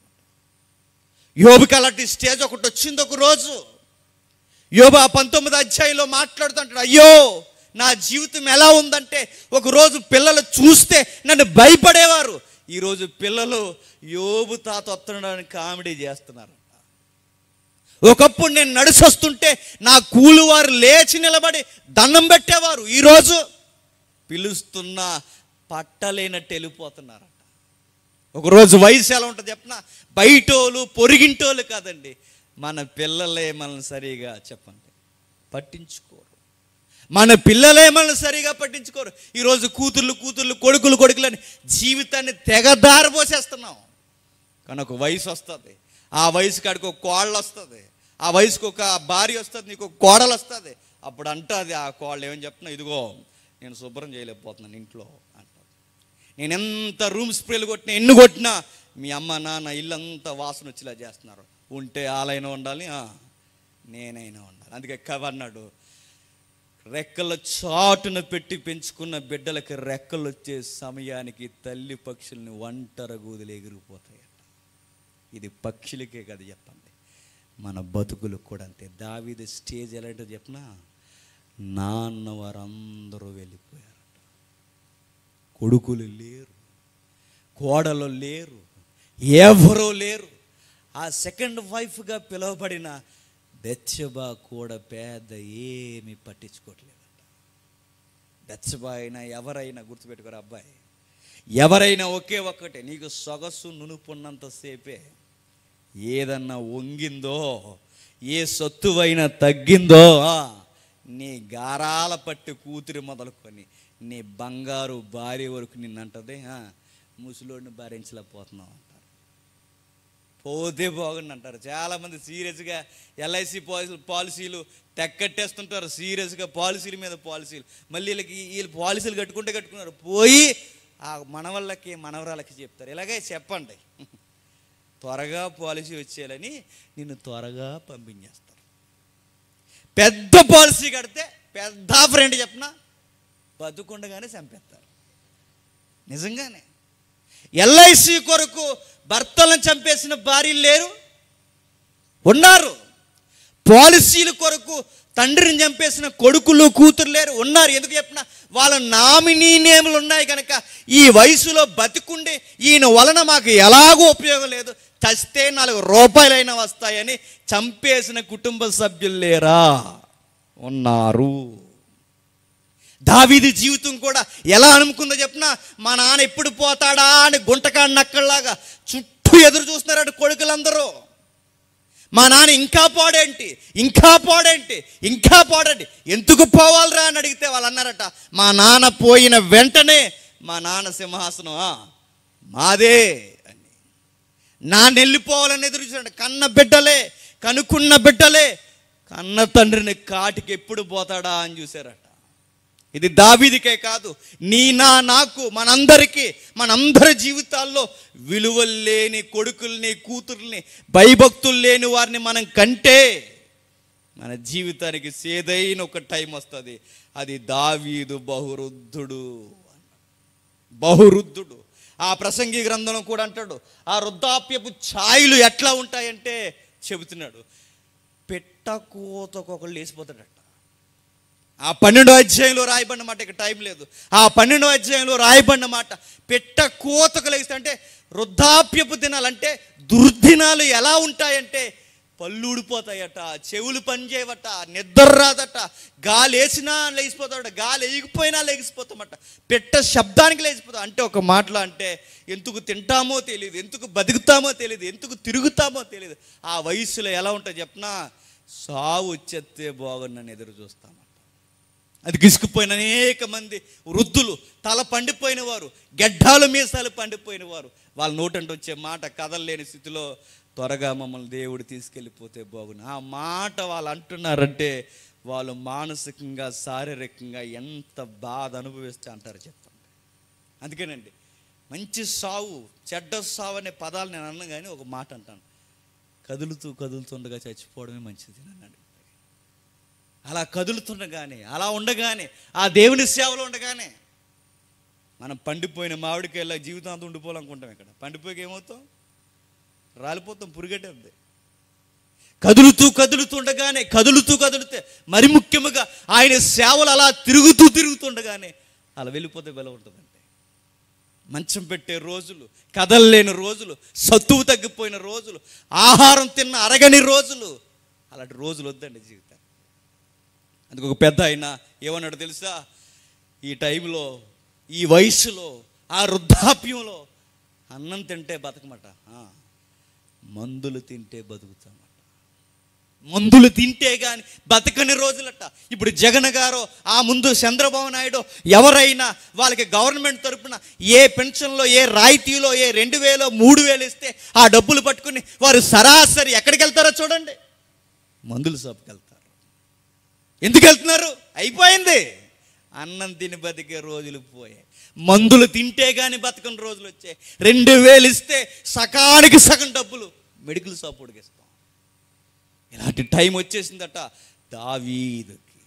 యోబుకి అలాంటి స్టేజ్ ఒకటి వచ్చింది. ఒక రోజు యోబు 19వ అధ్యాయంలో మాట్లాడుతుంటాడు, అయ్యో నా జీవితం ఎలా ఉందంటే, ఒకరోజు పిల్లలు చూస్తే నన్ను భయపడేవారు, ఈరోజు పిల్లలు యోబు తాత వస్తున్నాడని కామెడీ చేస్తున్నారు. ఒకప్పుడు నేను నడిచొస్తుంటే నా కూలివారు లేచి నిలబడి దండం పెట్టేవారు, ఈరోజు పిలుస్తున్నా పట్టలేనట్టు వెళ్ళిపోతున్నారట. ఒకరోజు వయసు ఎలా ఉంటుంది చెప్పిన, బయటోళ్ళు పొరిగింటోళ్ళు కాదండి, మన పిల్లలే మనల్ని సరిగా చెప్పండి పట్టించుకోరు. మన పిల్లలే మనల్ని సరిగా పట్టించుకోరు. ఈరోజు కూతుర్లు కొడుకులని జీవితాన్ని తెగదారి పోసేస్తున్నాం. కానీ ఒక వయసు వస్తుంది, ఆ వయసు కాడికి ఒక కోళ్ళు వస్తుంది, ఆ వయసుకు ఒక భార్య వస్తుంది, నీకు ఒక కోడలు వస్తుంది. అప్పుడు అంటుంది ఆ కోళ్ళు, ఏమని చెప్తున్నా, ఇదిగో నేను శుభ్రం చేయలేకపోతున్నాను ఇంట్లో అంటుంది. నేను ఎంత రూమ్ స్ప్రేలు కొట్టినా ఎన్ని కొట్టినా మీ అమ్మ నాన్న ఇల్లంతా వాసన వచ్చేలా చేస్తున్నారు. ఉంటే ఆలైనా ఉండాలి, నేనైనా ఉండాలి. అందుకే కవి అన్నాడు, రెక్కల చాటున పెట్టి పెంచుకున్న బిడ్డలకి రెక్కలు వచ్చే సమయానికి తల్లి పక్షుల్ని ఒంటరగూదులు ఎగిరిపోతాయట. ఇది పక్షులకే కదా చెప్పండి, మన బతుకులకు కూడా అంతే. దావీదు స్టేజ్ ఎలాంటో చెప్పినా, నాన్న వారందరూ వెళ్ళిపోయారట. కొడుకులు లేరు, కోడలు లేరు, ఎవరూ లేరు. ఆ సెకండ్ వైఫ్గా పిలువబడిన బెత్షెబా కూడా పెద్ద ఏమీ పట్టించుకోవట్లేదట. బెత్షెబా అయినా ఎవరైనా గుర్తుపెట్టుకోరు అబ్బాయి, ఎవరైనా ఒకే ఒక్కటే, నీకు సొగసు నునుపున్నంతసేపే. ఏదన్నా వంగిందో, ఏ సొత్తువైనా తగ్గిందో, నీ గారాల పట్టి కూతురి మొదలుకొని నీ బంగారు భార్య వరకు నిన్నంటది, ముసలోడిని భరించలేకపోతున్నావు అంటారు. పోతే బాగుండి అంటారు. చాలామంది సీరియస్గా ఎల్ఐసి పాలసీలు తెక్కట్టేస్తుంటారు, సీరియస్గా పాలసీల మీద పాలసీలు. మళ్ళీ వీళ్ళు పాలసీలు కట్టుకున్నారు, పోయి ఆ మనవళ్ళకి మనవరాలకి చెప్తారు, ఇలాగే చెప్పండి త్వరగా పాలసీ వచ్చేయాలని నిన్ను త్వరగా పంపించేస్తారు. పెద్ద పాలసీ కడితే పెద్ద ఫ్రెండ్ చెప్పిన బతుకుండగానే చంపేస్తారు. నిజంగానే ఎల్ఐసి కొరకు భర్తలను చంపేసిన భార్యలు లేరు, ఉన్నారు. పాలసీల కొరకు తండ్రిని చంపేసిన కొడుకులు కూతురు లేరు, ఉన్నారు. ఎందుకు చెప్పినా, వాళ్ళ నామినీ నేములు ఉన్నాయి కనుక ఈ వయసులో బతికుండి ఈయన వలన మాకు ఎలాగో ఉపయోగం లేదు, చస్తే 4 రూపాయలైనా వస్తాయని చంపేసిన కుటుంబ సభ్యులు లేరా? ఉన్నారు. దావీదు జీవితం కూడా ఎలా అనుకుందో చెప్పినా, మా నాన్న ఎప్పుడు పోతాడా అని గుంటకాడి నక్కల్లాగా చుట్టూ ఎదురు చూస్తున్నారట కొడుకులందరూ. మా నాన్న ఇంకా పోడండి, ఎందుకు పోవాలరా అని అడిగితే వాళ్ళు అన్నారట, మా నాన్న పోయిన వెంటనే మా నాన్న సింహాసనం మాదే అని. నాన్న వెళ్ళిపోవాలని ఎదురు చూసాడు. కనుక్కున్న బిడ్డలే కన్న తండ్రిని కాటికి ఎప్పుడు పోతాడా అని చూశారట. ఇది దావీదుకే కాదు, నాకు మనందరి జీవితాల్లో విలువలు లేని కొడుకుల్ని కూతుర్ని భయభక్తులు లేని వారిని మనం కంటే మన జీవితానికి సేదైన ఒక టైం వస్తుంది. అది దావీదు బహువృద్ధుడు. ఆ ప్రసంగి గ్రంథంలో కూడా అంటాడు, ఆ వృద్ధాప్యపు ఛాయలు ఎట్లా ఉంటాయంటే చెబుతున్నాడు, పెట్టకోతకు ఒకళ్ళు లేచిపోతాడట. ఆ 12వ అధ్యాయంలో రాయబడిన మాట, ఇక టైం లేదు, ఆ 12వ అధ్యాయంలో రాయబడిన మాట, పెట్ట కోతకు లేస్తే అంటే వృద్ధాప్యపు దినాలంటే దుర్దినాలు ఎలా ఉంటాయంటే పళ్ళు ఊడిపోతాయట, చెవులు పనిచేయవట, నిద్ర రాదట, గాలి వేసినా లేచిపోతాడట, గాలి ఎగిపోయినా లేచిపోతామట, పెట్ట శబ్దానికి లేచిపోతాం. అంటే ఒక మాటలో అంటే ఎందుకు తింటామో తెలియదు, ఎందుకు బతుకుతామో తెలియదు, ఎందుకు తిరుగుతామో తెలియదు. ఆ వయసులో ఎలా ఉంటుంది చెప్పినా, సావు వచ్చేస్తే బాగుందని ఎదురు చూస్తామట. అది గిసుకుపోయిన అనేక మంది వృద్ధులు, తల పండిపోయిన వారు, గెడ్డాలు మీసాలు పండిపోయిన వారు, వాళ్ళ నోటంటే వచ్చే మాట కదలలేని స్థితిలో త్వరగా మమ్మల్ని దేవుడు తీసుకెళ్ళిపోతే బాగుండు. ఆ మాట వాళ్ళు అంటున్నారంటే వాళ్ళు మానసికంగా శారీరకంగా ఎంత బాధ అనుభవిస్తే అంటారు చెప్పండి. అందుకేనండి మంచి సావు చెడ్డ సావు అనే పదాలు నేను అన్నాను, కానీ ఒక మాట అంటాను, కదులుతుండగా చచ్చిపోవడమే మంచిది అన్నాడు. అలా కదులుతుండగానే, అలా ఉండగానే, ఆ దేవుని సేవలో ఉండగానే మనం పండిపోయిన మామిడికాయలా జీవితాంతం ఉండిపోవాలనుకుంటాం. ఇక్కడ పండిపోయి ఏమవుతాం? రాలిపోతాం, పురుగట్టేద్ది. కదులుతుండగానే, కదిలితే మరి ముఖ్యముగా ఆయన సేవలు అలా తిరుగుతుండగానే అలా వెళ్ళిపోతే బెల ఉంటుందండి. మంచం పెట్టే రోజులు, కదలలేని రోజులు, సత్తువు తగ్గిపోయిన రోజులు, ఆహారం తిన్న అరగని రోజులు, అలాంటి రోజులు వద్దండి జీవితం. అందుకు ఒక పెద్ద ఆయన ఏమన్నాడు తెలుసా? ఈ టైంలో, ఈ వయసులో, ఆ వృద్ధాప్యంలో అన్నం తింటే బతకమట, మందులు తింటే బతుకుతామట. మందులు తింటే కానీ బతకని రోజులట. ఇప్పుడు జగన్ గారు, ఆ ముందు చంద్రబాబు నాయుడు, ఎవరైనా వాళ్ళకి గవర్నమెంట్ తరపున ఏ పెన్షన్లో, ఏ రాయితీలో, ఏ 2000 3000 ఇస్తే ఆ డబ్బులు పట్టుకుని వారు సరాసరి ఎక్కడికి వెళ్తారో చూడండి, మందుల షాప్కి వెళ్తారు. ఎందుకు వెళ్తున్నారు? అయిపోయింది. అన్నం తిని బతికే రోజులు పోయాయి. మందులు తింటే కానీ బతకని రోజులు వచ్చాయి. 2000 ఇస్తే సకానికి సగం డబ్బులు మెడికల్ షాప్ ఉడికిస్తాం. ఇలాంటి టైం వచ్చేసిందట దావీదుకి.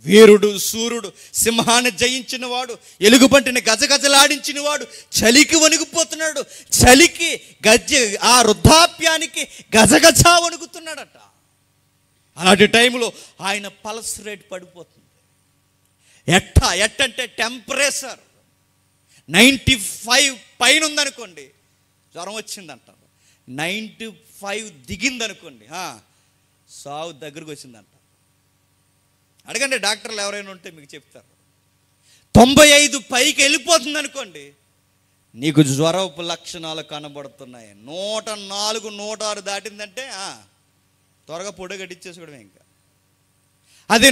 వీరుడు, సూర్యుడు, సింహాన్ని జయించిన వాడు, ఎలుగుబంటిని గజగజలాడించిన వాడు చలికి వణిగిపోతున్నాడు. చలికి ఆ వృద్ధాప్యానికి గజగజ వణుకుతున్నాడట. అలాంటి టైంలో ఆయన పల్స్ రేట్ పడిపోతుంది. ఎట్టంటే టెంపరేచర్ 95 పైన ఉందనుకోండి, జ్వరం వచ్చిందంటారు. 95 దిగిందనుకోండి, సావు దగ్గరకు వచ్చిందంట. అడగండి డాక్టర్లు ఎవరైనా ఉంటే మీకు చెప్తారు. 95 పైకి వెళ్ళిపోతుంది అనుకోండి, నీకు జ్వరపు లక్షణాలు కనబడుతున్నాయి. 104 106 దాటిందంటే త్వరగా పొడి గడిచేసుకోవడమే. ఇంకా అదే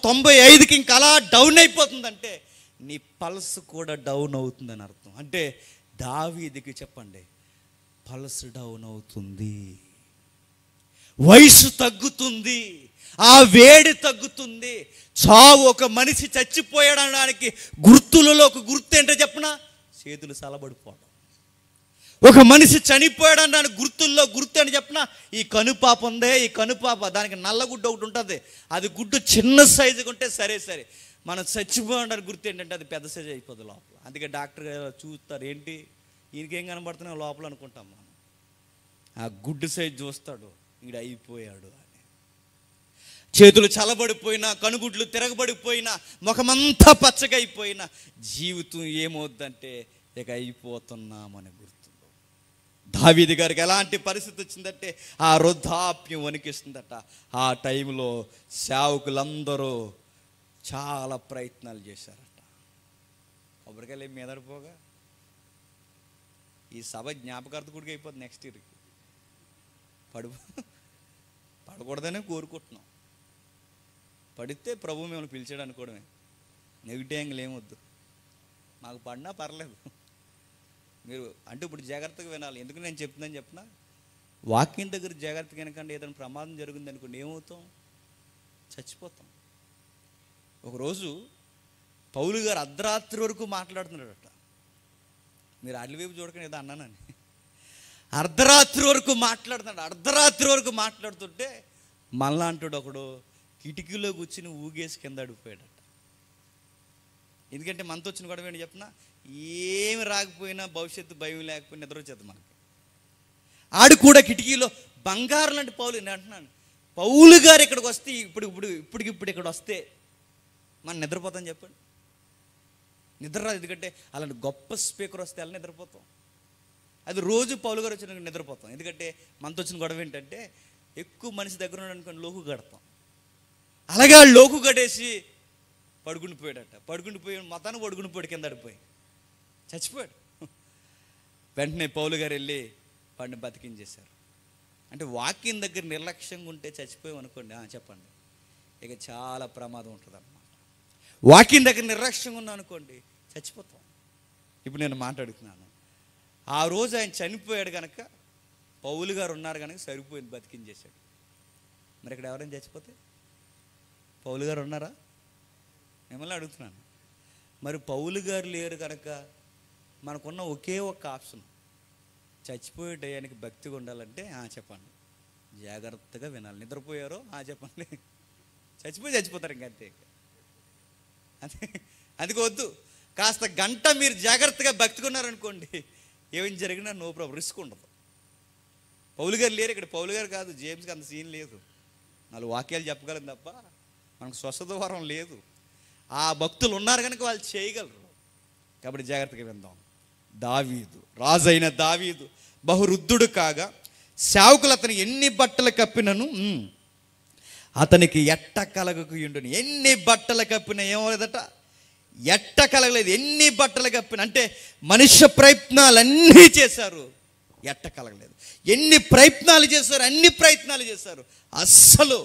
95కి ఇంకా అలా డౌన్ అయిపోతుందంటే నీ పల్స్ కూడా డౌన్ అవుతుందని అర్థం. అంటే దావీదుకి చెప్పండి, పల్స్ డౌన్ అవుతుంది, వయసు తగ్గుతుంది, ఆ వేడి తగ్గుతుంది. చావు, ఒక మనిషి చచ్చిపోయాడనడానికి గుర్తులలో ఒక గుర్తు ఏంటో చెప్పనా? చేతులు సలబడిపోవడం. ఒక మనిషి చనిపోయాడనడానికి గుర్తుల్లో గుర్తు అని చెప్పనా? ఈ కనుపాప ఉందే, ఈ కనుపాప, దానికి నల్లగుడ్డ ఒకటి ఉంటుంది, అది గుడ్డు చిన్న సైజుగా ఉంటే సరే. మనం చచ్చిపోయడానికి గుర్తు ఏంటంటే అది పెద్ద సైజు అయిపోతుంది లోపల. అందుకే డాక్టర్ గారు చూస్తారు, ఏంటి ఈయనకేం కనబడుతున్నావు లోపల అనుకుంటాం మనం. ఆ గుడ్డు సైజు చూస్తాడు, ఈడు అయిపోయాడు అని. చేతులు చల్లబడిపోయినా, కనుగుడ్లు తిరగబడిపోయినా, ముఖమంతా పచ్చగా అయిపోయినా జీవితం ఏమవుద్దంటే ఇక అయిపోతున్నామని గుర్తు. దావీదు గారికి ఎలాంటి పరిస్థితి వచ్చిందంటే ఆ వృద్ధాప్యం వణికిస్తుందట. ఆ టైంలో సేవకులందరూ చాలా ప్రయత్నాలు చేశారట. కొబ్బరికాయలు ఏమి మెదడిపోగా ఈ సభ జ్ఞాపకార్థ గుడికి అయిపోతుంది. నెక్స్ట్ ఇయర్కి పడకూడదనే కోరుకుంటున్నాం. పడితే ప్రభు మిమ్మల్ని పిలిచాడు అనుకోవడమే. నెగిటివ్ యాంగిల్ ఏమొద్దు, మాకు పడినా పర్లేదు. మీరు అంటే ఇప్పుడు జాగ్రత్తగా వినాలి. ఎందుకు నేను చెప్తుందని చెప్పినా, వాక్యం దగ్గర జాగ్రత్తగా వినకండి. ఏదైనా ప్రమాదం జరిగింది అనుకోండి, ఏమవుతాం? చచ్చిపోతాం. ఒకరోజు పౌలు గారు అర్ధరాత్రి వరకు మాట్లాడుతున్నాడట. మీరు అడ్ల వైపు చూడకండి, ఏదో అన్నానని. అర్ధరాత్రి వరకు మాట్లాడుతున్నాడు. అర్ధరాత్రి వరకు మాట్లాడుతుంటే మళ్ళా అంటాడు ఒకడు, కిటికీలో కూర్చుని ఊగేసి కింద అడిగిపోయాడట. ఎందుకంటే మనతో వచ్చిన గొడవ ఏంటి చెప్పిన, ఏమి రాకపోయినా భవిష్యత్తు భయం లేకపోయినా నిద్ర వచ్చేది మనకి. ఆడు కూడా కిటికీలో బంగారం లాంటి పౌలు. నేను అంటున్నాను, పౌలు గారు ఇక్కడికి వస్తే ఇప్పుడు ఇక్కడ వస్తే మనం నిద్రపోతాం చెప్పండి? నిద్ర రాదు. ఎందుకంటే అలాంటి గొప్ప స్పీకర్ వస్తే అలా నిద్రపోతాం. అది రోజు పౌలు గారు వచ్చిన నిద్రపోతాం. ఎందుకంటే మనతో వచ్చిన గొడవ ఏంటంటే, ఎక్కువ మనిషి దగ్గర ఉన్నాడు అనుకోండి, లోకు గడతాం. అలాగే లోకు గడేసి పడుకునిపోయాడట. పడుకునిపోయి మతాన్ని పడుకునిపోయాడు, కింద పడిపోయి చచ్చిపోయాడు. వెంటనే పౌలు గారు వెళ్ళి వాడిని బతికించేశారు. అంటే వాక్యం దగ్గర నిర్లక్ష్యంగా ఉంటే చచ్చిపోయాం అనుకోండి, చెప్పండి, ఇక చాలా ప్రమాదం ఉంటుంది అన్నమాట. వాక్యం దగ్గర నిర్లక్ష్యంగా ఉన్నాం అనుకోండి, చచ్చిపోతాం. ఇప్పుడు నేను మాట్లాడుతున్నాను, ఆ రోజు ఆయన చనిపోయాడు కనుక పౌలు గారు ఉన్నారు కనుక సరిపోయింది, బతికించేశాడు. మరి ఇక్కడ ఎవరైనా చచ్చిపోతే పౌలు గారు ఉన్నారా? మిమ్మల్ని అడుగుతున్నాను. మరి పౌలు గారు లేరు కనుక మనకున్న ఒకే ఒక్క ఆప్షన్, చచ్చిపోయే టయానికి భక్తిగా ఉండాలంటే చెప్పండి, జాగ్రత్తగా వినాలి. నిద్రపోయారో చెప్పండి, చచ్చిపోతారు ఇంక అంతే. అందుకే వద్దు. కాస్త గంట మీరు జాగ్రత్తగా భక్తుకున్నారనుకోండి, ఏమేం జరిగినా నో ప్రాబ్లం, రిస్క్ ఉండదు. పౌలు గారు లేరు ఇక్కడ, పౌలు గారు కాదు, జేమ్స్కి అంత సీన్ లేదు. 4 వాక్యాలు చెప్పగలం తప్ప మనకు స్వస్థత వరం లేదు. ఆ భక్తులు ఉన్నారు కనుక వాళ్ళు చేయగలరు. కాబట్టి జాగ్రత్తగా విందాం. దావీదు, రాజైన దావీదు బహురుద్ధుడు కాగా సేవకులు అతను ఎన్ని బట్టలు కప్పినను అతనికి ఎట్ట కలగకుండును. ఎన్ని బట్టలు కప్పినా ఏమలేదట, ఎట్ట కలగలేదు. ఎన్ని బట్టలు కప్పిన అంటే మనుష్య ప్రయత్నాలన్నీ చేశారు, ఎట్ట కలగలేదు. ఎన్ని ప్రయత్నాలు చేశారు, అన్ని ప్రయత్నాలు చేశారు, అస్సలు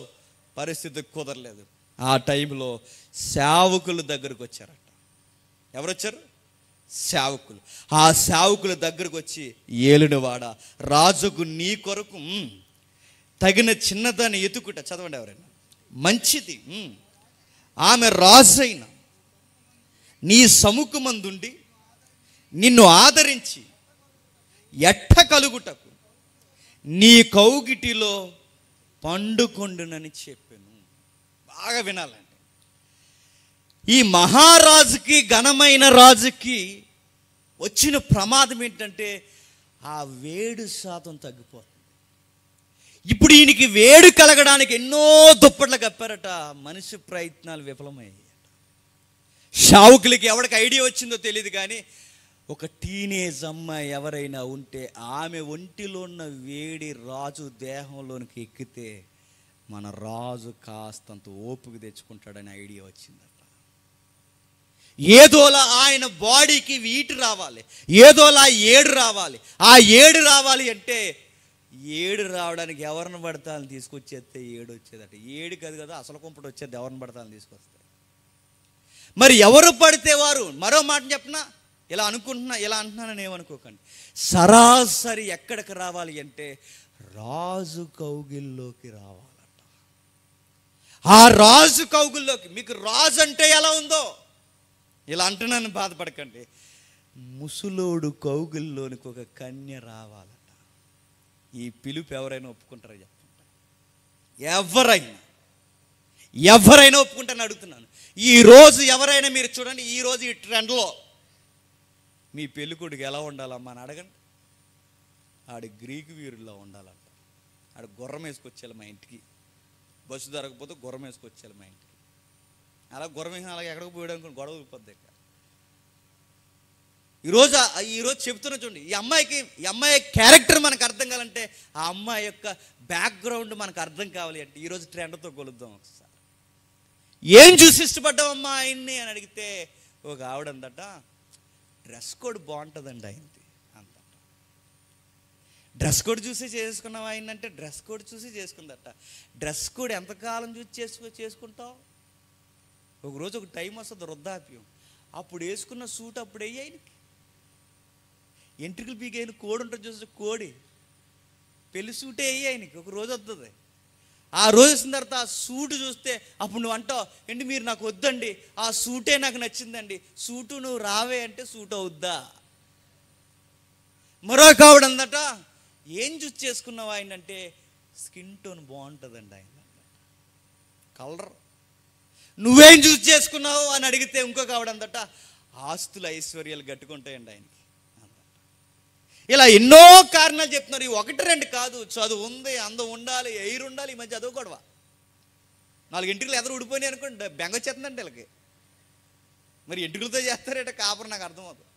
పరిస్థితి కుదరలేదు. ఆ టైంలో సేవకుల దగ్గరకు వచ్చారట. ఎవరు వచ్చారు? సేవకులు. ఆ సేవకుల దగ్గరకు వచ్చి, ఏలునివాడా, రాజుకు నీ కొరకు తగిన చిన్నదాన్ని ఎతుకుట. చదవండి ఎవరైనా. మంచిది, ఆమె రాజైన నీ సముఖమందుండి నిన్ను ఆదరించి ఎట్ట కలుగుటకు నీ కౌగిటిలో పండుకొండునని చెప్పాను. బాగా వినాలండి. ఈ మహారాజుకి, ఘనమైన రాజుకి వచ్చిన ప్రమాదం ఏంటంటే ఆ వేడి శాతం తగ్గిపోతుంది. ఇప్పుడు ఈయనకి వేడి కలగడానికి ఎన్నో దుప్పట్లు కప్పారట, మనిషి ప్రయత్నాలు విఫలమయ్యాయి. షావుకులకి ఎవరికి ఐడియా వచ్చిందో తెలియదు కానీ ఒక టీనేజ్ అమ్మాయి ఎవరైనా ఉంటే ఆమె ఒంటిలో ఉన్న వేడి రాజు దేహంలోనికి ఎక్కితే మన రాజు కాస్తంత ఓపిక తెచ్చుకుంటాడని ఐడియా వచ్చిందట. ఏదోలా ఆయన బాడీకి వీటి రావాలి, ఏదోలా ఏడు రావాలి. ఆ ఏడు రావాలి అంటే ఏడు రావడానికి ఎవరిని పడతాను తీసుకొచ్చేస్తే ఏడు వచ్చేదట. ఏడు కాదు కదా, అసలు కుంపటి వచ్చేది ఎవరిని పడతాను తీసుకొస్తే. మరి ఎవరు పడితే వారు, మరో మాట చెప్పనా, ఇలా అనుకుంటున్నా, ఇలా అంటున్నానని ఏమనుకోకండి. సరాసరి ఎక్కడికి రావాలి అంటే రాజు కౌగిల్లోకి రావాలట. ఆ రాజు కౌగిల్లోకి. మీకు రాజు అంటే ఎలా ఉందో ఇలా అంటున్నాను, బాధపడకండి. ముసలోడు కౌగిల్లోనికి ఒక కన్య రావాలట. ఈ పిలుపు ఎవరైనా ఒప్పుకుంటారో చెప్తుంటా. ఎవరైనా ఒప్పుకుంటారని అడుగుతున్నాను. ఈరోజు ఎవరైనా మీరు చూడండి, ఈరోజు ఈ ట్రెండ్లో మీ పెళ్ళికొడుకు ఎలా ఉండాలమ్మా అని అడగండి. ఆడు గ్రీకు వీరుల్లో ఉండాలంట. ఆడు గుర్రం వేసుకొచ్చేయాలి మా ఇంటికి, బస్సు దొరకపోతే గుర్రం వేసుకొచ్చేయాలి మా ఇంటికి. అలా గుర్రం వేసిన అలాగే ఎక్కడికి పోయాడు అనుకుని గొడవ అయిపోద్ది. ఇక్కడ ఈరోజు చెప్తున్నా చూడండి, ఈ అమ్మాయి క్యారెక్టర్ మనకు అర్థం కావాలంటే, ఆ అమ్మాయి యొక్క బ్యాక్గ్రౌండ్ మనకు అర్థం కావాలి అంటే ఈరోజు ట్రెండ్తో కొలుద్దాం ఒకసారి. ఏం చూసి ఇష్టపడ్డావమ్మా ఆయన్ని అని అడిగితే ఒక ఆవిడ అందట, డ్రెస్ కోడ్ బాగుంటుందండి ఆయనది అంత. డ్రెస్ కోడ్ చూసి చేసుకున్నావు ఆయన అంటే డ్రెస్ కోడ్ చూసి చేసుకుందట. డ్రెస్ కోడ్ ఎంతకాలం చూసి చేసుకుంటావు? ఒకరోజు ఒక టైం వస్తుంది, వృద్ధాప్యం, అప్పుడు వేసుకున్న సూట్ అప్పుడు వేయి. ఆయనకి ఎంట్రికలు పీకి అయిన కోడి ఉంటుంది చూసి, కోడి పెళ్లి సూటే వేయి ఆయనకి. ఒక రోజు వస్తుంది. ఆ రోజు వచ్చిన తర్వాత ఆ సూటు చూస్తే అప్పుడు నువ్వు అంటావు, ఏంటి మీరు నాకు వద్దండి, ఆ సూటే నాకు నచ్చిందండి. సూటు నువ్వు రావే అంటే సూట్ అవుద్దా? మరో కావడం అందట, ఏం చూసి చేసుకున్నావు ఆయన అంటే స్కిన్ టోన్ బాగుంటుందండి ఆయన కలర్. నువ్వేం చూసి చేసుకున్నావు అని అడిగితే ఇంకో కావడందట, ఆస్తులు ఐశ్వర్యాలు గట్టుకుంటాయండి ఆయనకి. ఇలా ఎన్నో కారణాలు చెప్తున్నారు. 1-2 కాదు. చదువు ఉంది, అందం ఉండాలి, ఎయిర్ ఉండాలి. ఈ మధ్య చదువు గొడవ. 4 ఇంటికలు ఎదురు ఊడిపోయినాయి అనుకోండి, బెంగ వచ్చేస్తుందండి వీళ్ళకి. మరి ఇంటికలతో చేస్తారేట కాపురం, నాకు అర్థమవుతుంది.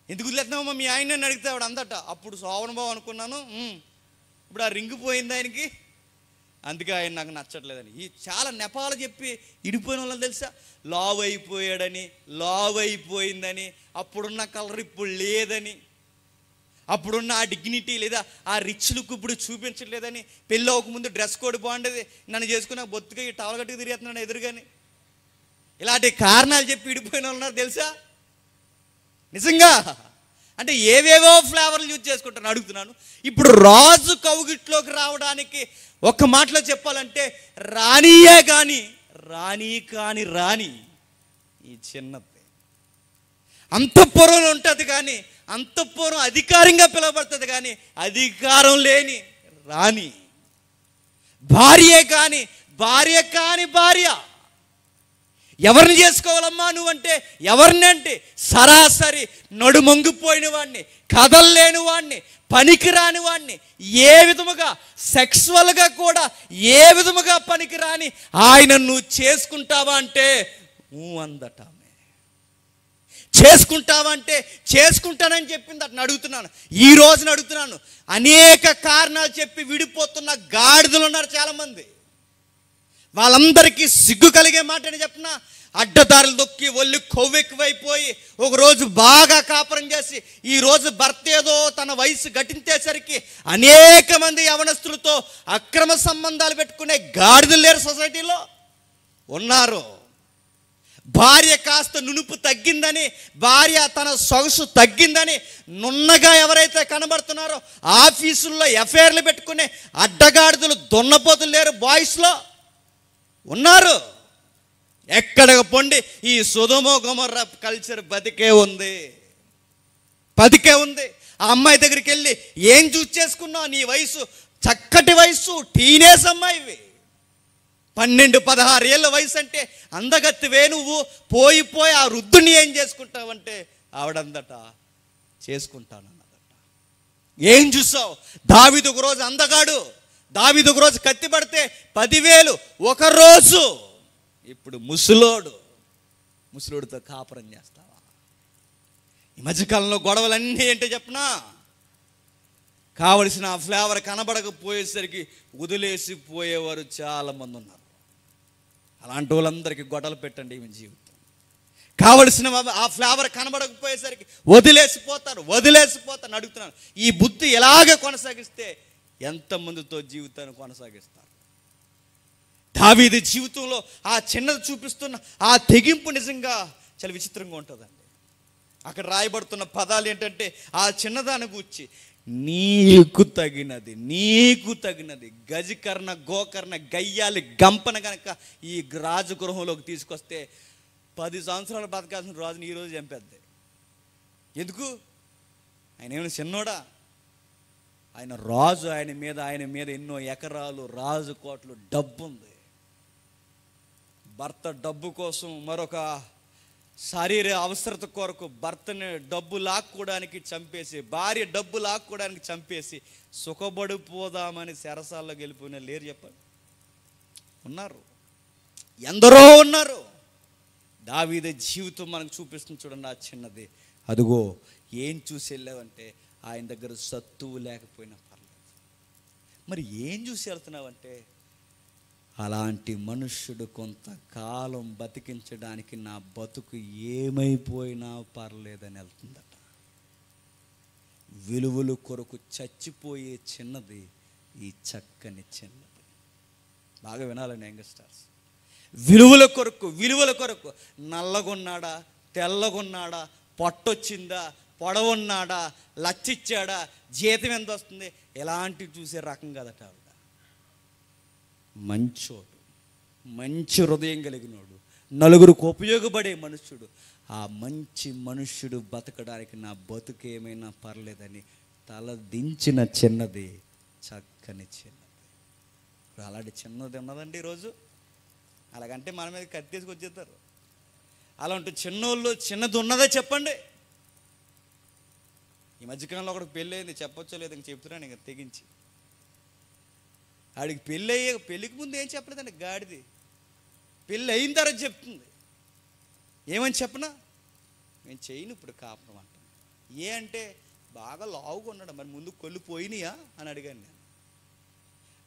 ఎందుకు వదిలేస్తున్నామమ్మా మీ ఆయన అడిగితే ఆవిడ అందట, అప్పుడు శోభనబాబు అనుకున్నాను, ఇప్పుడు ఆ రింగ్ పోయింది ఆయనకి, అందుకే ఆయన నాకు నచ్చట్లేదని. ఈ చాలా నెపాలు చెప్పి ఇడిపోయిన వాళ్ళని తెలుసా, లావ్ అయిపోయాడని, లావ్ అయిపోయిందని, అప్పుడున్న కలర్ ఇప్పుడు లేదని, అప్పుడున్న ఆ డిగ్నిటీ లేదా ఆ రిచ్ లుక్ ఇప్పుడు చూపించట్లేదని, పెళ్ళి అవ్వకముందు డ్రెస్ కోడ్ బాగుండేది, నన్ను చేసుకున్న బొత్తుగా ఈ టవల్ గట్టుకు తిరిగేస్తున్నాను ఎదురుగాని, ఇలాంటి కారణాలు చెప్పి ఇడిపోయిన వాళ్ళు ఉన్నారు తెలుసా. నిజంగా అంటే ఏవేవో ఫ్లేవర్లు యూజ్ చేసుకుంటాను అడుగుతున్నాను. ఇప్పుడు రాజు కౌగిట్లోకి రావడానికి ఒక్క మాటలో చెప్పాలంటే రాణియే కానీ రాణి ఈ చిన్నది అంతఃపురంలో ఉంటుంది కానీ, అంతఃపురం అధికారంగా పిలువబడుతుంది కానీ అధికారం లేని రాణి. భార్యే కానీ భార్య కాని భార్య. ఎవరిని చేసుకోవాలమ్మా నువ్వంటే? ఎవరిని అంటే సరాసరి నడుమొంగిపోయిన వాడిని, కదల్లేని వాడిని, పనికిరాని వాడిని, ఏ విధముగా సెక్సువల్గా కూడా ఏ విధముగా పనికిరాని ఆయన నువ్వు చేసుకుంటావా అంటే అందట. చేసుకుంటావా అంటే చేసుకుంటానని చెప్పింది. అట్లా అడుగుతున్నాను, ఈ రోజున అడుగుతున్నాను. అనేక కారణాలు చెప్పి విడిపోతున్న గాడిదలు ఉన్నారు చాలామంది. వాళ్ళందరికీ సిగ్గు కలిగే మాట అని చెప్పిన, అడ్డదారులు దొక్కి ఒళ్ళు కొవ్వెక్కువైపోయి ఒకరోజు బాగా కాపురం చేసి ఈరోజు భర్త ఏదో తన వయసు గటించేసరికి అనేక మంది యవనస్తులతో అక్రమ సంబంధాలు పెట్టుకునే గాడిదలు లేరు సొసైటీలో ఉన్నారు. భార్య కాస్త నునుపు తగ్గిందని, భార్య తన సొగసు తగ్గిందని నున్నగా ఎవరైతే కనబడుతున్నారో ఆఫీసుల్లో ఎఫ్ఐఆర్లు పెట్టుకునే అడ్డగాడిదలు దున్నపోతులు లేరు బాయ్స్లో ఉన్నారు. ఎక్కడికి పొండి ఈ సొదొమ గొమొర్రా కల్చర్ బతికే ఉంది. ఆ అమ్మాయి దగ్గరికి వెళ్ళి ఏం చూస్ చేసుకున్నావు? నీ వయసు చక్కటి వయసు, టీనేజ్ అమ్మాయివి, 12-16 ఏళ్ళ వయసు అంటే అందగత్తివే నువ్వు. పోయి ఆ వృద్ధుని ఏం చేసుకుంటావంటే ఆవిడందట చేసుకుంటానన్నదట. ఏం చూసావు? దావీదు ఒక రోజు అందగాడు, దావీదు ఒక రోజు కత్తి పడితే 10,000 ఒకరోజు. ఇప్పుడు ముసలోడితో కాపురం చేస్తావా? ఈ మధ్యకాలంలో గొడవలన్నీ ఏంటో చెప్పనా? కావలసిన ఆ ఫ్లేవర్ కనబడకపోయేసరికి వదిలేసి పోయేవారు చాలామంది ఉన్నారు. అలాంటి వాళ్ళందరికీ గొడవలు పెట్టండి మీ జీవితం. కావలసిన ఆ ఫ్లేవర్ కనబడకపోయేసరికి వదిలేసిపోతారు. అడుగుతున్నాను, ఈ బుద్ధి ఎలాగే కొనసాగిస్తే ఎంతమందితో జీవితాన్ని కొనసాగిస్తారు? దావీదు జీవితంలో ఆ చిన్నది చూపిస్తున్న ఆ తెగింపు నిజంగా చాలా విచిత్రంగా ఉంటుందండి. అక్కడ రాయబడుతున్న పదాలు ఏంటంటే ఆ చిన్నదాన్ని గూర్చి నీకు తగినది గజకర్ణ గోకర్ణ గయ్యాలి గంపన కనుక ఈ రాజగృహంలోకి తీసుకొస్తే 10 సంవత్సరాలు బతకాల్సిన రాజుని ఈరోజు చంపేద్ది. ఎందుకు? ఆయన ఏమైనా చిన్నోడా? ఆయన రాజు. ఆయన మీద ఎన్నో ఎకరాలు, రాజు కోట్లు, డబ్బు ఉంది. భర్త డబ్బు కోసం, మరొక శారీర అవసరత కొరకు భర్తని డబ్బు లాక్కోవడానికి చంపేసి, భార్య డబ్బు లాక్కోవడానికి చంపేసి సుఖపడిపోదామని చెరసాల్లోకి వెళ్ళిపోయిన లేరు చెప్పండి? ఉన్నారు, ఎందరో ఉన్నారు. దావీదు జీవితం మనకు చూపిస్తుంది చూడండి. ఆ చిన్నది అదిగో ఏం చూసి వెళ్ళావంటే ఆయన దగ్గర సత్తువు లేకపోయినా పర్లేదు. మరి ఏం చూసి వెళ్తున్నావంటే అలాంటి మనుష్యుడు కొంతకాలం బతికించడానికి నా బతుకు ఏమైపోయినా పర్లేదని వెళ్తుందట. విలువలు కొరకు చచ్చిపోయే చిన్నది ఈ చక్కని చిన్నది. బాగా వినాలని యంగ్స్టర్స్. విలువల కొరకు నల్లగొన్నాడా, తెల్లగొన్నాడా, పొట్టొచ్చిందా, పొడవున్నాడా, లచ్చిచ్చాడా, జీతం ఎంత వస్తుంది, ఎలాంటివి చూసే రకం కదట ఆవిడ. మంచోడు, మంచి హృదయం కలిగినోడు, నలుగురికి ఉపయోగపడే మనుష్యుడు. ఆ మంచి మనుష్యుడు బతకడానికి నా బతుకు ఏమైనా పర్లేదని తల దించిన చిన్నది చక్కని చిన్నది. అలాంటి చిన్నది ఉన్నదండి ఈరోజు. అలాగంటే మన మీద కత్తేసుకు వచ్చేస్తారు. అలాంటి చిన్నోళ్ళు చిన్నది ఉన్నదే చెప్పండి. ఈ మధ్యకాలంలో ఒకటి పెళ్ళయింది, చెప్పొచ్చో లేదు ఇంక చెప్తున్నాను ఇంక తెగించి. ఆడికి పెళ్ళికి ముందు ఏం చెప్పలేదండి గాడిది. పెళ్ళి అయిన తర్వాత చెప్తుంది. ఏమని చెప్పనా? నేను చేయను ఇప్పుడు కాపురం అంట. ఏ అంటే బాగా లావుగా ఉన్నాడు, మరి ముందు కొళ్ళు పోయినాయా అని అడిగాను నేను.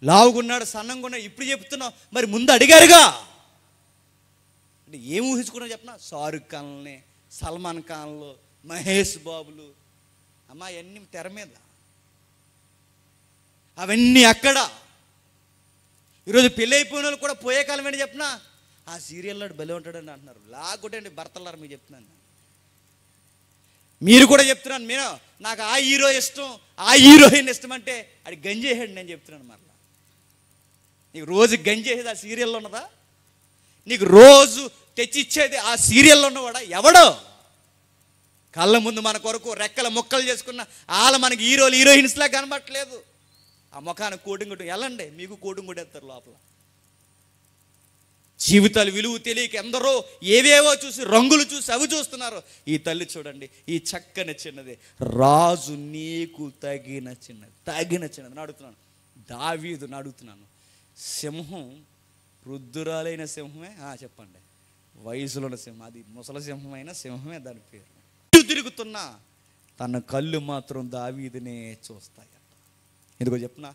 లావుగా ఉన్నాడు, సన్నంగా ఉన్నాడు, ఇప్పుడు చెప్తున్నావు, మరి ముందు అడిగారుగా అంటే ఏం ఊహించుకున్నా చెప్పనా? షారుఖ్ ఖాన్లని, సల్మాన్ ఖాన్లు, మహేష్ బాబులు, అమ్మా అవన్నీ తెర మీద, అవన్నీ అక్కడ. ఈరోజు పెళ్ళి అయిపోయిన వాళ్ళు కూడా పోయే కాలం ఏంటి చెప్పినా, ఆ సీరియల్లో భలే ఉంటాడని అంటున్నారు. లాగొట్టండి భర్తలారు మీకు చెప్తున్నాను. మీరు కూడా చెప్తున్నాను, మీరు నాకు ఆ హీరో ఇష్టం, ఆ హీరోయిన్ ఇష్టం అంటే అది గంజేసాడు. నేను చెప్తున్నాను మరలా, నీకు రోజు గంజేసేది ఆ సీరియల్లో ఉన్నదా? నీకు రోజు తెచ్చిచ్చేది ఆ సీరియల్లో ఉన్నవాడా? ఎవడో కళ్ళ ముందు మన కొరకు రెక్కల ముక్కలు చేసుకున్న వాళ్ళ మనకి హీరోలు హీరోయిన్స్లా కనబట్టలేదు. ఆ ముఖానికి కోటింగ్ కొట్టి వెళ్ళండి, మీకు కోటింగ్ కొట్టేస్తారు లోపల. జీవితాలు విలువ తెలియక ఎందరో ఏవేవో చూసి రంగులు చూసి అవి చూస్తున్నారు. ఈ తల్లి చూడండి, ఈ చక్కని చిన్నది, రాజు నీకు తగిన చిన్నది అడుగుతున్నాను. దావీదుని అడుగుతున్నాను. సింహం వృద్ధురాలైన సింహమే? చెప్పండి. వయసులో ఉన్న సింహం, అది ముసలి సింహమైన సింహమే దాని పేరు. తిరుగుతున్నా తన కళ్ళు మాత్రం దావీదునే చూస్తాయట. ఎందుకో చెప్పిన,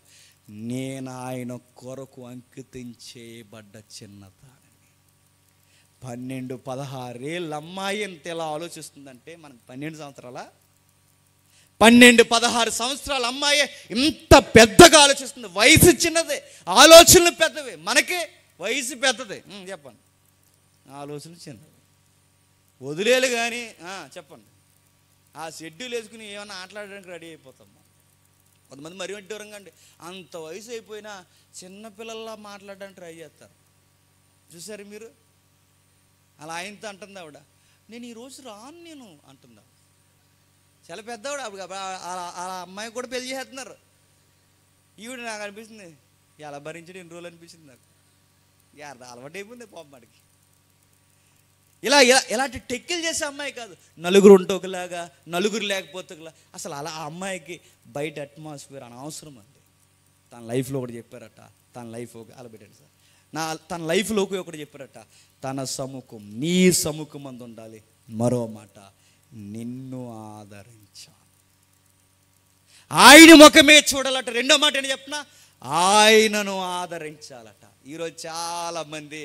నేను ఆయన కొరకు అంకితం చేయబడ్డ చిన్నదానని. 12-16 అమ్మాయి ఎంత ఎలా ఆలోచిస్తుందంటే, మనకు 12 సంవత్సరాల 12-16 సంవత్సరాల అమ్మాయి ఇంత పెద్దగా ఆలోచిస్తుంది. వయసు చిన్నదే, ఆలోచనలు పెద్దవి. మనకే వయసు పెద్దది. చెప్పండి, ఆలోచనలు చిన్నవి. వదిలేలు కానీ చెప్పండి, ఆ షెడ్యూల్ వేసుకుని ఏమన్నా ఆటలాడడానికి రెడీ అయిపోతాం. కొంతమంది మరీ దూరంగా అండి, అంత వయసు అయిపోయినా చిన్నపిల్లల్లా మాట్లాడడానికి ట్రై చేస్తారు. చూసారు మీరు? అలా ఆయనతో అంటుంది ఆవిడ, నేను ఈరోజు రాను నేను అంటుంది ఆవిడ. చాలా పెద్దవాడు అప్పుడు. ఆ అమ్మాయి కూడా పెళ్లి చేస్తున్నారు. ఈవిడ నాకు అనిపిస్తుంది, ఎలా భరించడం ఎన్ని రోజులు అనిపించింది నాకు. అలవాటు అయిపోయింది పాపడికి. ఇలాంటి టెక్కిలు చేసే అమ్మాయి కాదు. నలుగురు ఉంటే ఒకలాగా, నలుగురు లేకపోతే ఒకలా. అసలు అలా ఆ అమ్మాయికి బయట అట్మాస్ఫియర్ అనవసరం అండి. తన లైఫ్లో ఒకటి చెప్పారట, తన లైఫ్ అలా పెట్టండి సార్, తన లైఫ్లోకి ఒకటి చెప్పారట, తన సముఖం నీ సముఖం అందు ఉండాలి. మరో మాట, నిన్ను ఆదరించాలి, ఆయన ముఖమే చూడాలట. రెండో మాట ఏంటి చెప్పిన, ఆయనను ఆదరించాలట. ఈరోజు చాలామంది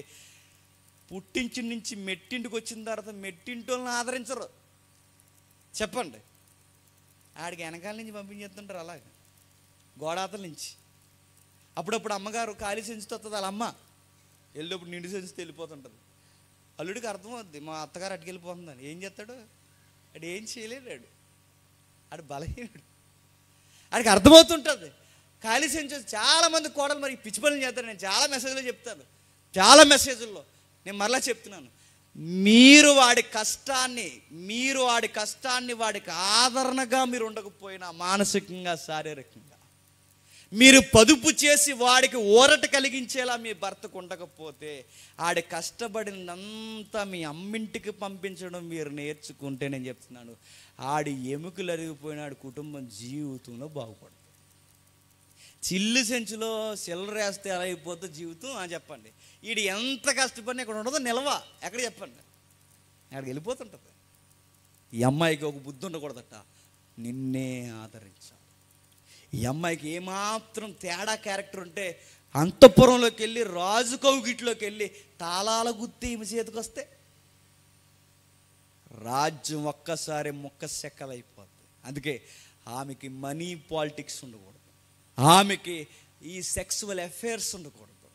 పుట్టించి నుంచి మెట్టింటికి వచ్చిన తర్వాత మెట్టింటోళ్ళని ఆదరించరు. చెప్పండి, ఆడికి వెనకాల నుంచి పంపించేస్తుంటారు అలాగే, గోడాతల నుంచి. అప్పుడప్పుడు అమ్మగారు ఖాళీ సెంచుతో వస్తుంది, వాళ్ళ అమ్మ వెళ్ళేప్పుడు నిండు సెంచుతో వెళ్ళిపోతుంటుంది. అల్లుడికి అర్థమవుద్ది, మా అత్తగారు అటుకు వెళ్ళిపోతుందని. ఏం చేస్తాడు? ఆడు ఏం చేయలేడు, ఆడు బలహీనుడు. ఆడికి అర్థమవుతుంటుంది. ఖాళీ సెంచు చాలామంది కోడలు మరి పిచ్చి పనులు చేస్తారు. నేను చాలా మెసేజ్లో చెప్తాను, చాలా మెసేజ్ల్లో నేను మరలా చెప్తున్నాను, మీరు వాడి కష్టాన్ని వాడికి ఆదరణగా మీరు ఉండకపోయినా, మానసికంగా శారీరకంగా మీరు పదుపు చేసి వాడికి ఊరట కలిగించేలా మీ భర్తకు ఉండకపోతే, ఆడి కష్టపడినంతా మీ అమ్మింటికి పంపించడం మీరు నేర్చుకుంటే, నేను చెప్తున్నాను, ఆడి ఎముకలు అరిగిపోయినాడు కుటుంబం జీవితంలో బాగుపడుతుంది. చిల్లు సెంచులో సిల్లరేస్తే ఎలా అయిపోతే జీవితం చెప్పండి. వీడు ఎంత కష్టపడినా ఇక్కడ ఉండదో నిలవ, ఎక్కడ చెప్పండి, అక్కడికి వెళ్ళిపోతుంటుంది. ఈ అమ్మాయికి ఒక బుద్ధి ఉండకూడదట, నిన్నే ఆదరించాలి. ఈ అమ్మాయికి ఏమాత్రం తేడా క్యారెక్టర్ ఉంటే అంతఃపురంలోకి వెళ్ళి రాజు కౌగిట్లోకి వెళ్ళి తాళాల గుత్తి ఈమె చేతికి వస్తే రాజ్యం ఒక్కసారి ముక్క సెక్కలైపోతుంది. అందుకే ఆమెకి మనీ పాలిటిక్స్ ఉండకూడదు, ఆమెకి ఈ సెక్సువల్ అఫైర్స్ ఉండకూడదు,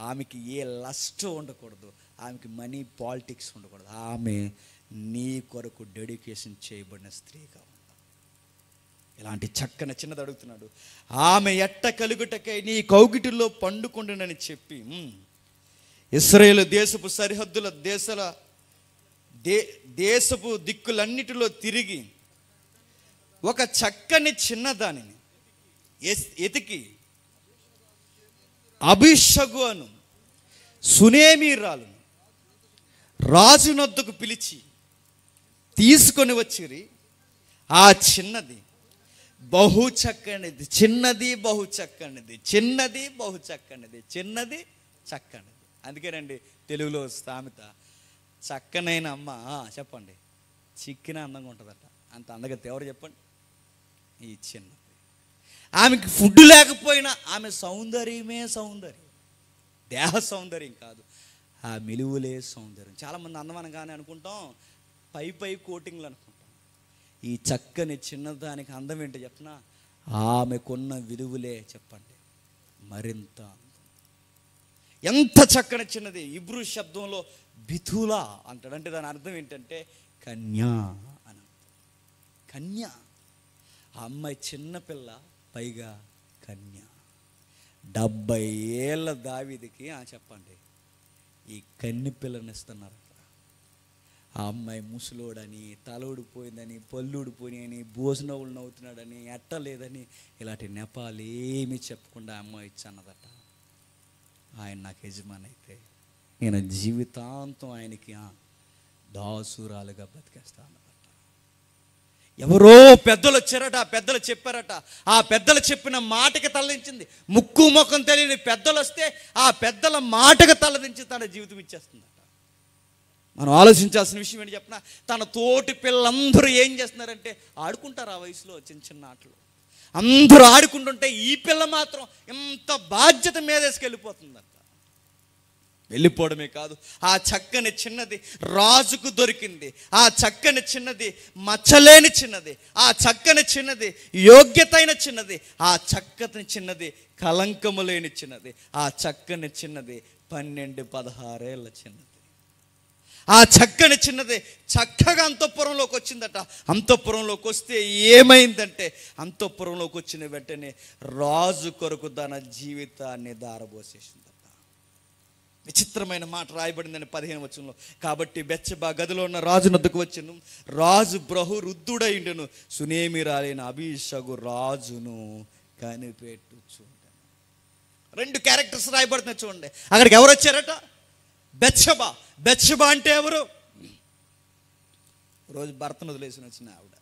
ఆమెకి ఏ లస్ట్ ఉండకూడదు, ఆమెకి మనీ పాలిటిక్స్ ఉండకూడదు. ఆమె నీ కొరకు డెడికేషన్ చేయబడిన స్త్రీగా ఉండాలి. ఇలాంటి చక్కని చిన్నది అడుగుతున్నాడు. ఆమె ఎట్ట కలుగుటకై నీ కౌగిటిలో పండుకుండునని చెప్పి ఇశ్రాయేలు దేశపు సరిహద్దుల దేశపు దిక్కులన్నిటిలో తిరిగి ఒక చక్కని చిన్నదానిని ఎతికి అభిషగును సునేమీరాలను రాజునొద్దకు పిలిచి తీసుకొని వచ్చిరి. ఆ చిన్నది బహు చక్కనిది, చిన్నది బహు చక్కనిది, చిన్నది బహు చక్కనిది, చిన్నది చక్కనిది. అందుకేనండి తెలుగులో సామెత, చక్కనైన అమ్మ చెప్పండి చిక్కిన అందంగా ఉంటుందట. అంత అందగతే ఎవరు చెప్పండి? ఈ చిన్నది. ఆమెకి ఫుడ్ లేకపోయినా ఆమె సౌందర్యమే సౌందర్యం, దేహ సౌందర్యం కాదు, ఆ మెలుగులే సౌందర్యం. చాలామంది అందమనగానే అనుకుంటాం పై కోటింగ్లు అనుకుంటాం. ఈ చక్కని చిన్నదానికి అందం ఏంటో చెప్పనా, ఆమెకున్న విలువలే చెప్పండి మరింత అందం. ఎంత చక్కని చిన్నది. ఇబ్రూ శబ్దంలో బితులా అంటాడు, అంటే దాని అర్థం ఏంటంటే కన్యా అని. కన్య, ఆ అమ్మాయి చిన్నపిల్ల, పైగా కన్య. 70 ఏళ్ళ దావీదుకి చెప్పండి ఈ కన్ని పిల్లని ఇస్తున్నారు. ఆ అమ్మాయి ముసలోడని, తల ఊడిపోయిందని, పళ్ళు ఊడిపోయినాయని, భోజనవులు నవ్వుతున్నాడని, ఎట్టలేదని, ఇలాంటి నెపాలు ఏమీ చెప్పకుండా అమ్మాయి ఇచ్చి అన్నదట, ఆయన నాకు యజమాని అయితే నేను జీవితాంతం ఆయనకి దాసురాలుగా బతికేస్తాను. ఎవరో పెద్దలు వచ్చారట, ఆ పెద్దలు చెప్పారట, ఆ పెద్దలు చెప్పిన మాటకి తలదించింది. ముక్కు ముఖం తెలియని పెద్దలు వస్తే ఆ పెద్దల మాటకి తలదించి తన జీవితం ఇచ్చేస్తుందట. మనం ఆలోచించాల్సిన విషయం ఏంటి చెప్పిన, తన తోటి పిల్లలందరూ ఏం చేస్తున్నారంటే ఆడుకుంటారు. ఆ వయసులో చిన్న చిన్న ఆటలు అందరూ ఆడుకుంటుంటే ఈ పిల్ల మాత్రం ఎంత బాధ్యత మీదేసుకెళ్ళిపోతుందట. వెళ్ళిపోవడమే కాదు, ఆ చక్కని చిన్నది రాజుకు దొరికింది. ఆ చక్కని చిన్నది మచ్చలేని చిన్నది, ఆ చక్కని చిన్నది యోగ్యతైన చిన్నది, ఆ చక్కని చిన్నది కలంకము లేని చిన్నది, ఆ చక్కని చిన్నది 12-16 ఏళ్ళ చిన్నది. ఆ చక్కని చిన్నది చక్కగా అంతఃపురంలోకి వచ్చిందట. అంతఃపురంలోకి వస్తే ఏమైందంటే, అంతఃపురంలోకి వచ్చిన వెంటనే రాజు కొరకు తన జీవితాన్ని దారబోసేసిందట. విచిత్రమైన మాట రాయబడిందని 15వ వచనంలో. కాబట్టి బెత్షెబా గదిలో ఉన్న రాజు నద్దకు వచ్చెను. రాజు బహువృద్ధుడైండును, సునేమిరాలైన అబీషగు రాజును కనిపెట్టుచుండెను. 2 క్యారెక్టర్స్ రాయబడుతున్నాయి చూడండి. అక్కడికి ఎవరు వచ్చారట? బెత్షెబా. బెత్షెబా అంటే ఎవరు? రోజు భర్తను వదిలేసిన వచ్చిన ఆవిడ.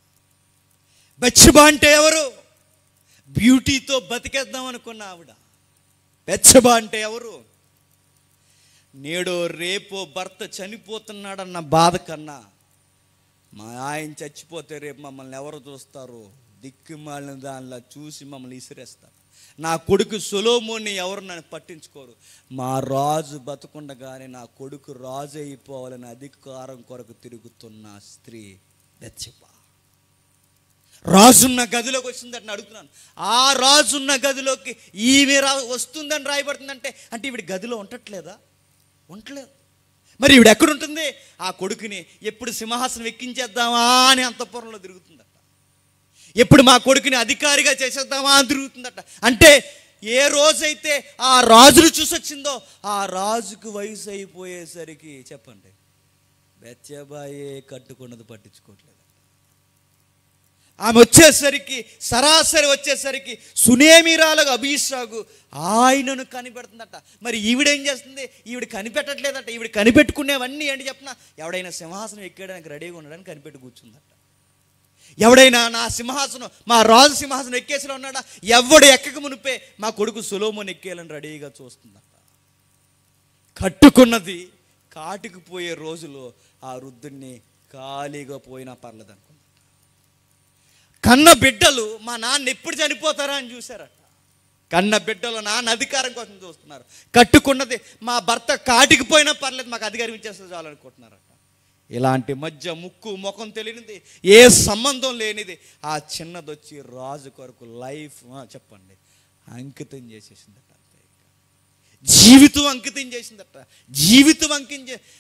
బెత్షెబా అంటే ఎవరు? బ్యూటీతో బతికేద్దాం అనుకున్న ఆవిడ. బెత్షెబా అంటే ఎవరు? నేడో రేపో భర్త చనిపోతున్నాడన్న బాధ కన్నా, మా ఆయన చచ్చిపోతే రేపు మమ్మల్ని ఎవరు చూస్తారు, దిక్కుమాలిన దానిలా చూసి మమ్మల్ని ఇసిరేస్తారు, నా కొడుకు సొలొమోన్ని ఎవరు నన్ను పట్టించుకోరు, మా రాజు బతుకుండగానే నా కొడుకు రాజు అయిపోవాలని అధికారం కొరకు తిరుగుతున్న స్త్రీ బెత్షెబా. రాజున్న గదిలోకి వచ్చిందని అడుగుతున్నాను. ఆ రాజున్న గదిలోకి ఈమె వస్తుందని రాయబడుతుందంటే, అంటే ఈవిడ గదిలో ఉండట్లేదా? ఉండలేదు. మరి ఈవిడ ఎక్కడుంటుంది? ఆ కొడుకుని ఎప్పుడు సింహాసనం ఎక్కించేద్దామా అని అంతఃపురంలో తిరుగుతుందట. ఎప్పుడు మా కొడుకుని అధికారిగా చేసేద్దామా అని తిరుగుతుందట. అంటే ఏ రోజైతే ఆ రాజును చూసొచ్చిందో, ఆ రాజుకు వయసు అయిపోయేసరికి చెప్పండి, బెత్షెబాయే కట్టుకున్నది పట్టించుకోవట్లేదు. ఆమె వచ్చేసరికి, సరాసరి వచ్చేసరికి సునేమిరాలకు అబీషగు ఆయనను కనిపెడుతుందట. మరి ఈవిడేం చేస్తుంది? ఈవిడ కనిపెట్టట్లేదట. ఈవిడ కనిపెట్టుకునేవన్నీ ఏంటి చెప్పిన, ఎవడైనా సింహాసనం ఎక్కేయడానికి రెడీగా ఉండడానికి కనిపెట్టి కూర్చుందట. ఎవడైనా నా సింహాసనం, మా రాజు సింహాసనం ఎక్కేసిలో ఉన్నాడా, ఎవడు ఎక్కక మునిపే మా కొడుకు సొలొమోను ఎక్కేయాలని రెడీగా చూస్తుందట. కట్టుకున్నది కాటికి పోయే రోజులో ఆ వృద్ధుడిని ఖాళీగా పోయినా పర్లేదు అనుకుంది. కన్న బిడ్డలు మా నాన్న ఎప్పుడు చనిపోతారా అని చూశారట. కన్న బిడ్డలు నాన్న అధికారం కోసం చూస్తున్నారు. కట్టుకున్నది మా భర్త కాటికి పోయినా పర్లేదు, మాకు అధికారం ఇచ్చేస్తే చాలనుకుంటున్నారట. ఇలాంటి మధ్య ముక్కు ముఖం తెలియనిది, ఏ సంబంధం లేనిది ఆ చిన్నదొచ్చి రాజు కొరకు లైఫ్ చెప్పండి అంకితం చేసేసిందట. జీవితం అంకితం చేసిందట. జీవితం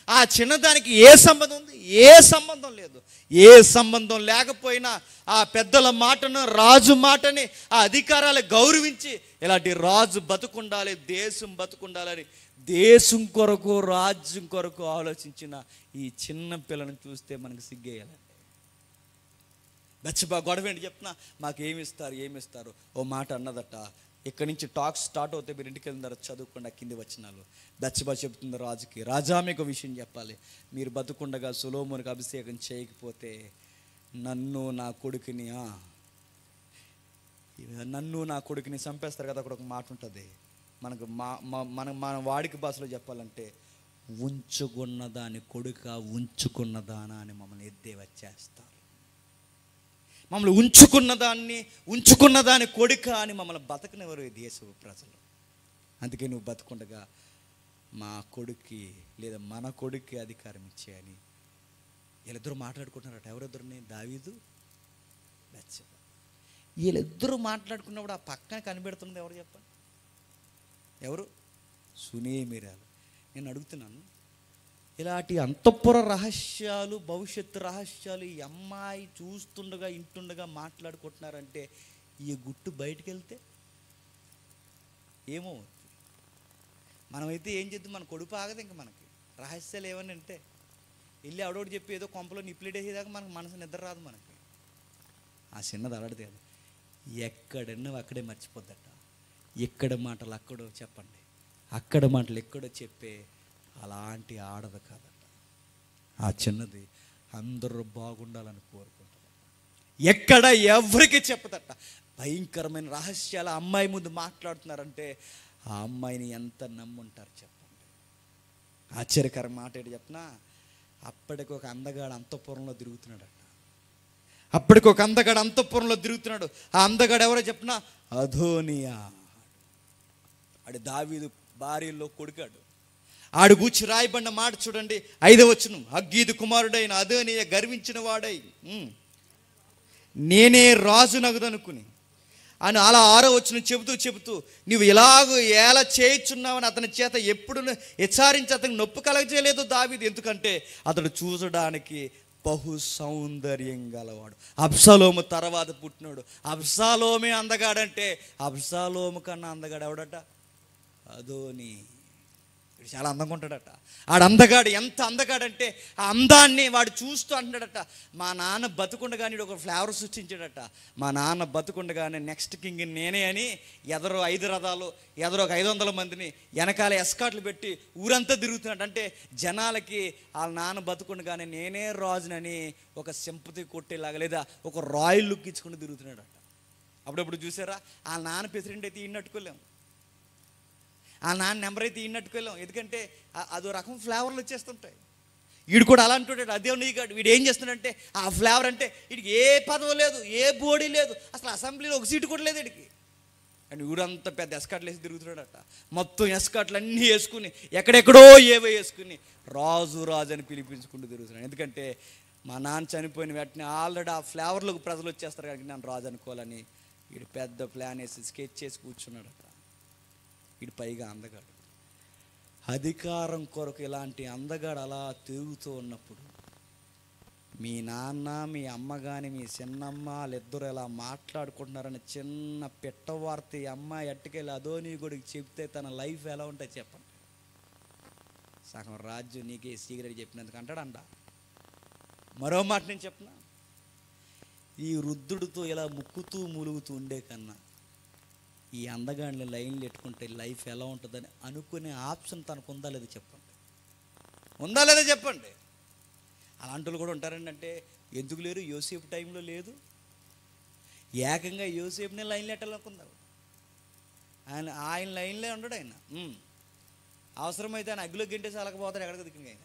ఆ చిన్నదానికి ఏ సంబంధం ఉంది? ఏ సంబంధం లేదు. ఏ సంబంధం లేకపోయినా ఆ పెద్దల మాటను, రాజు మాటని, ఆ అధికారాలు గౌరవించి ఇలాంటి రాజు బతుకుండాలి, దేశం బతుకుండాలని దేశం కొరకు, రాజ్యం కొరకు ఆలోచించిన ఈ చిన్న పిల్లను చూస్తే మనకు సిగ్గేయాలండి. బెత్షెబా గొడవ ఏంటి చెప్తున్నా, మాకు ఏమిస్తారు. ఓ మాట అన్నదట, ఇక్కడి నుంచి టాక్స్ స్టార్ట్ అవుతాయి, మీరు ఇంటికి వెళ్ళిన తర్వాత చదువుకుండా కింది వచ్చినాలు. బెత్షెబా చెప్తుంది రాజుకి, రాజా మీకు విషయం చెప్పాలి, మీరు బతుకుండగా సొలొమోనుకి అభిషేకం చేయకపోతే నన్ను నా కొడుకుని చంపేస్తారు కదా. అక్కడ ఒక మాట ఉంటుంది మనకు, మన వాడికి భాషలో చెప్పాలంటే, ఉంచుకున్న దాని కొడుక ఉంచుకున్నదానా అని మమ్మల్ని ఎద్దే వచ్చేస్తారు. మమ్మల్ని ఉంచుకున్న దాని కొడుక అని మమ్మల్ని బతకనివ్వరు ఈ దేశ ప్రజలు. అందుకే నువ్వు బతుకుండగా మా కొడుక్కి లేదా మన కొడుక్కి అధికారం ఇచ్చేయని వీళ్ళిద్దరూ మాట్లాడుకుంటున్నారట. ఎవరిద్దరిని? దావీదు, బెత్షెబా. వీళ్ళిద్దరూ మాట్లాడుకున్నప్పుడు ఆ పక్కన కనిపెడుతున్నది ఎవరు చెప్పండి? ఎవరు? సునేమిరాలు. నేను అడుగుతున్నాను, ఇలాంటి అంతఃపుర రహస్యాలు, భవిష్యత్తు రహస్యాలు ఈ అమ్మాయి చూస్తుండగా ఇంటుండగా మాట్లాడుకుంటున్నారంటే, ఈ గుట్టు బయటికి వెళ్తే ఏమో మనమైతే ఏం చేద్దాం? మన కొడుకు ఆగదు. ఇంకా మనకి రహస్యాలు ఏమని అంటే వెళ్ళి ఆవిడోడు చెప్పి ఏదో కొంపలో నిప్పిలేడేసేదాకా మనకు మనసు నిద్ర రాదు. మనకి ఆ చిన్నది అలడితే అది ఎక్కడన్నా అక్కడే మర్చిపోద్దట. ఎక్కడ మాటలు అక్కడో చెప్పండి, అక్కడ మాటలు ఎక్కడో చెప్పే అలాంటి ఆడదు కాదట. ఆ చిన్నది అందరూ బాగుండాలని కోరుకుంటుంది. ఎక్కడ ఎవరికి చెప్పదట. భయంకరమైన రహస్యాలు అమ్మాయి ముందు మాట్లాడుతున్నారంటే ఆ అమ్మాయిని ఎంత నమ్ముంటారు చెప్పండి. ఆశ్చర్యకర మాట ఏంటి చెప్పనా, అప్పటికి ఒక అందగాడు అంతఃపురంలో తిరుగుతున్నాడట. అప్పటికి ఒక అందగాడు అంతఃపురంలో తిరుగుతున్నాడు. ఆ అందగాడు ఎవరో చెప్పనా, అదోనియా. ఆడు దావీదు భార్యలో కొడుకాడు. ఆడు గూర్చి రాయబడిన మాట చూడండి, 5వ వచనం. హగ్గీదు కుమారుడైన అదోనియా గర్వించిన వాడై నేనే రాజునగుదనుకుని అని అలా 6వ వచనం చెబుతూ నువ్వు ఇలాగూ ఎలా చేయుచున్నావని అతని చేత ఎప్పుడు హెచ్చరించి అతనికి నొప్పి కలగజేయలేదు దావీదు. ఎందుకంటే అతడు చూసడానికి బహు సౌందర్యం గలవాడు. అబ్షాలోము తర్వాత పుట్టినాడు. అబ్షాలోమే అందగాడంటే అబ్షాలోము కన్నా అందగాడు ఎవడట, అదోని. చాలా అందంగా ఉంటాడట. ఆడు అందగాడు. ఎంత అందగాడంటే ఆ అందాన్ని వాడు చూస్తూ అంటాడట, మా నాన్న బతుకుండగానే ఒక ఫ్లేవర్ సృష్టించాడట. మా నాన్న బతుకుండగానే నెక్స్ట్ కింగ్ నేనే అని ఎదరో 5 రథాలు, ఎదరో ఒక 500 మందిని వెనకాల ఎస్కాట్లు పెట్టి ఊరంతా తిరుగుతున్నాడు. అంటే జనాలకి వాళ్ళ నాన్న బతుకుండగానే నేనే రాజునని ఒక సింపతి కొట్టేలాగా లేదా ఒక రాయల్ లుక్ ఇచ్చుకుంటూ తిరుగుతున్నాడట. అప్పుడప్పుడు చూసారా, వాళ్ళ నాన్న ప్రెసిడెంట్ అయితే ఈయనట్టుకోలేము, ఆ నాన్న నెంబర్ అయితే ఈయనట్టుకెళ్ళాం. ఎందుకంటే అదో రకం ఫ్లేవర్లు వచ్చేస్తుంటాయి. వీడు కూడా అలా అంటుంటాడు, అదే నీగాడు. వీడు ఏం చేస్తున్నాడంటే ఆ ఫ్లేవర్ అంటే వీడికి ఏ పదవి లేదు, ఏ బోడీ లేదు, అసలు అసెంబ్లీలో ఒక సీటు కూడా లేదు వీడికి. అండ్ ఊరంతా పెద్ద ఎస్కాట్లు వేసి తిరుగుతున్నాడట. మొత్తం ఎస్కాట్లు అన్నీ వేసుకుని ఎక్కడెక్కడో ఏవో వేసుకుని రాజు అని పిలిపించుకుంటూ తిరుగుతున్నాడు. ఎందుకంటే మా నాన్న చనిపోయిన వెంటనే ఆల్రెడీ ఆ ఫ్లేవర్లకు ప్రజలు వచ్చేస్తారు కనుక నేను రాజు అనుకోవాలని వీడు పెద్ద ప్లాన్ వేసి స్కెచ్ చేసి కూర్చున్నాడట. వీడు పైగా అందగాడు. అధికారం కొరకు ఇలాంటి అందగాడు అలా తిరుగుతూ ఉన్నప్పుడు మీ నాన్న, మీ అమ్మ కానీ, మీ చిన్నమ్మ వాళ్ళిద్దరూ ఇలా మాట్లాడుకుంటున్నారని చిన్న పిట్టవార్త ఈ అమ్మాయి అట్టుకెళ్ళి అదోని గుడికి చెప్తే తన లైఫ్ ఎలా ఉంటుంది చెప్పండి. సగం రాజ్యం నీకే సీక్రెట్ చెప్పినందుకు అంటాడంట. మరో మాట నేను చెప్పిన, ఈ వృద్ధుడితో ఇలా ముక్కుతూ మూలుగుతూ ఉండే కన్నా ఈ అందగాడిని లైన్లు పెట్టుకుంటే లైఫ్ ఎలా ఉంటుందని అనుకునే ఆప్షన్ తనకు ఉందా లేదా చెప్పండి. ఉందా లేదా చెప్పండి. అలాంటి వాళ్ళు కూడా ఉంటారండి. అంటే ఎందుకు లేరు, యోసేపు టైంలో లేదు. ఏకంగా యోసేపునే లైన్లు పెట్టాలనుకున్నారు. ఆయన లైన్లే ఉండడు. ఆయన అవసరమైతే ఆయన అగ్గిలో గింటేసి అలకపోతాడు, ఎక్కడికి దిక్కింది.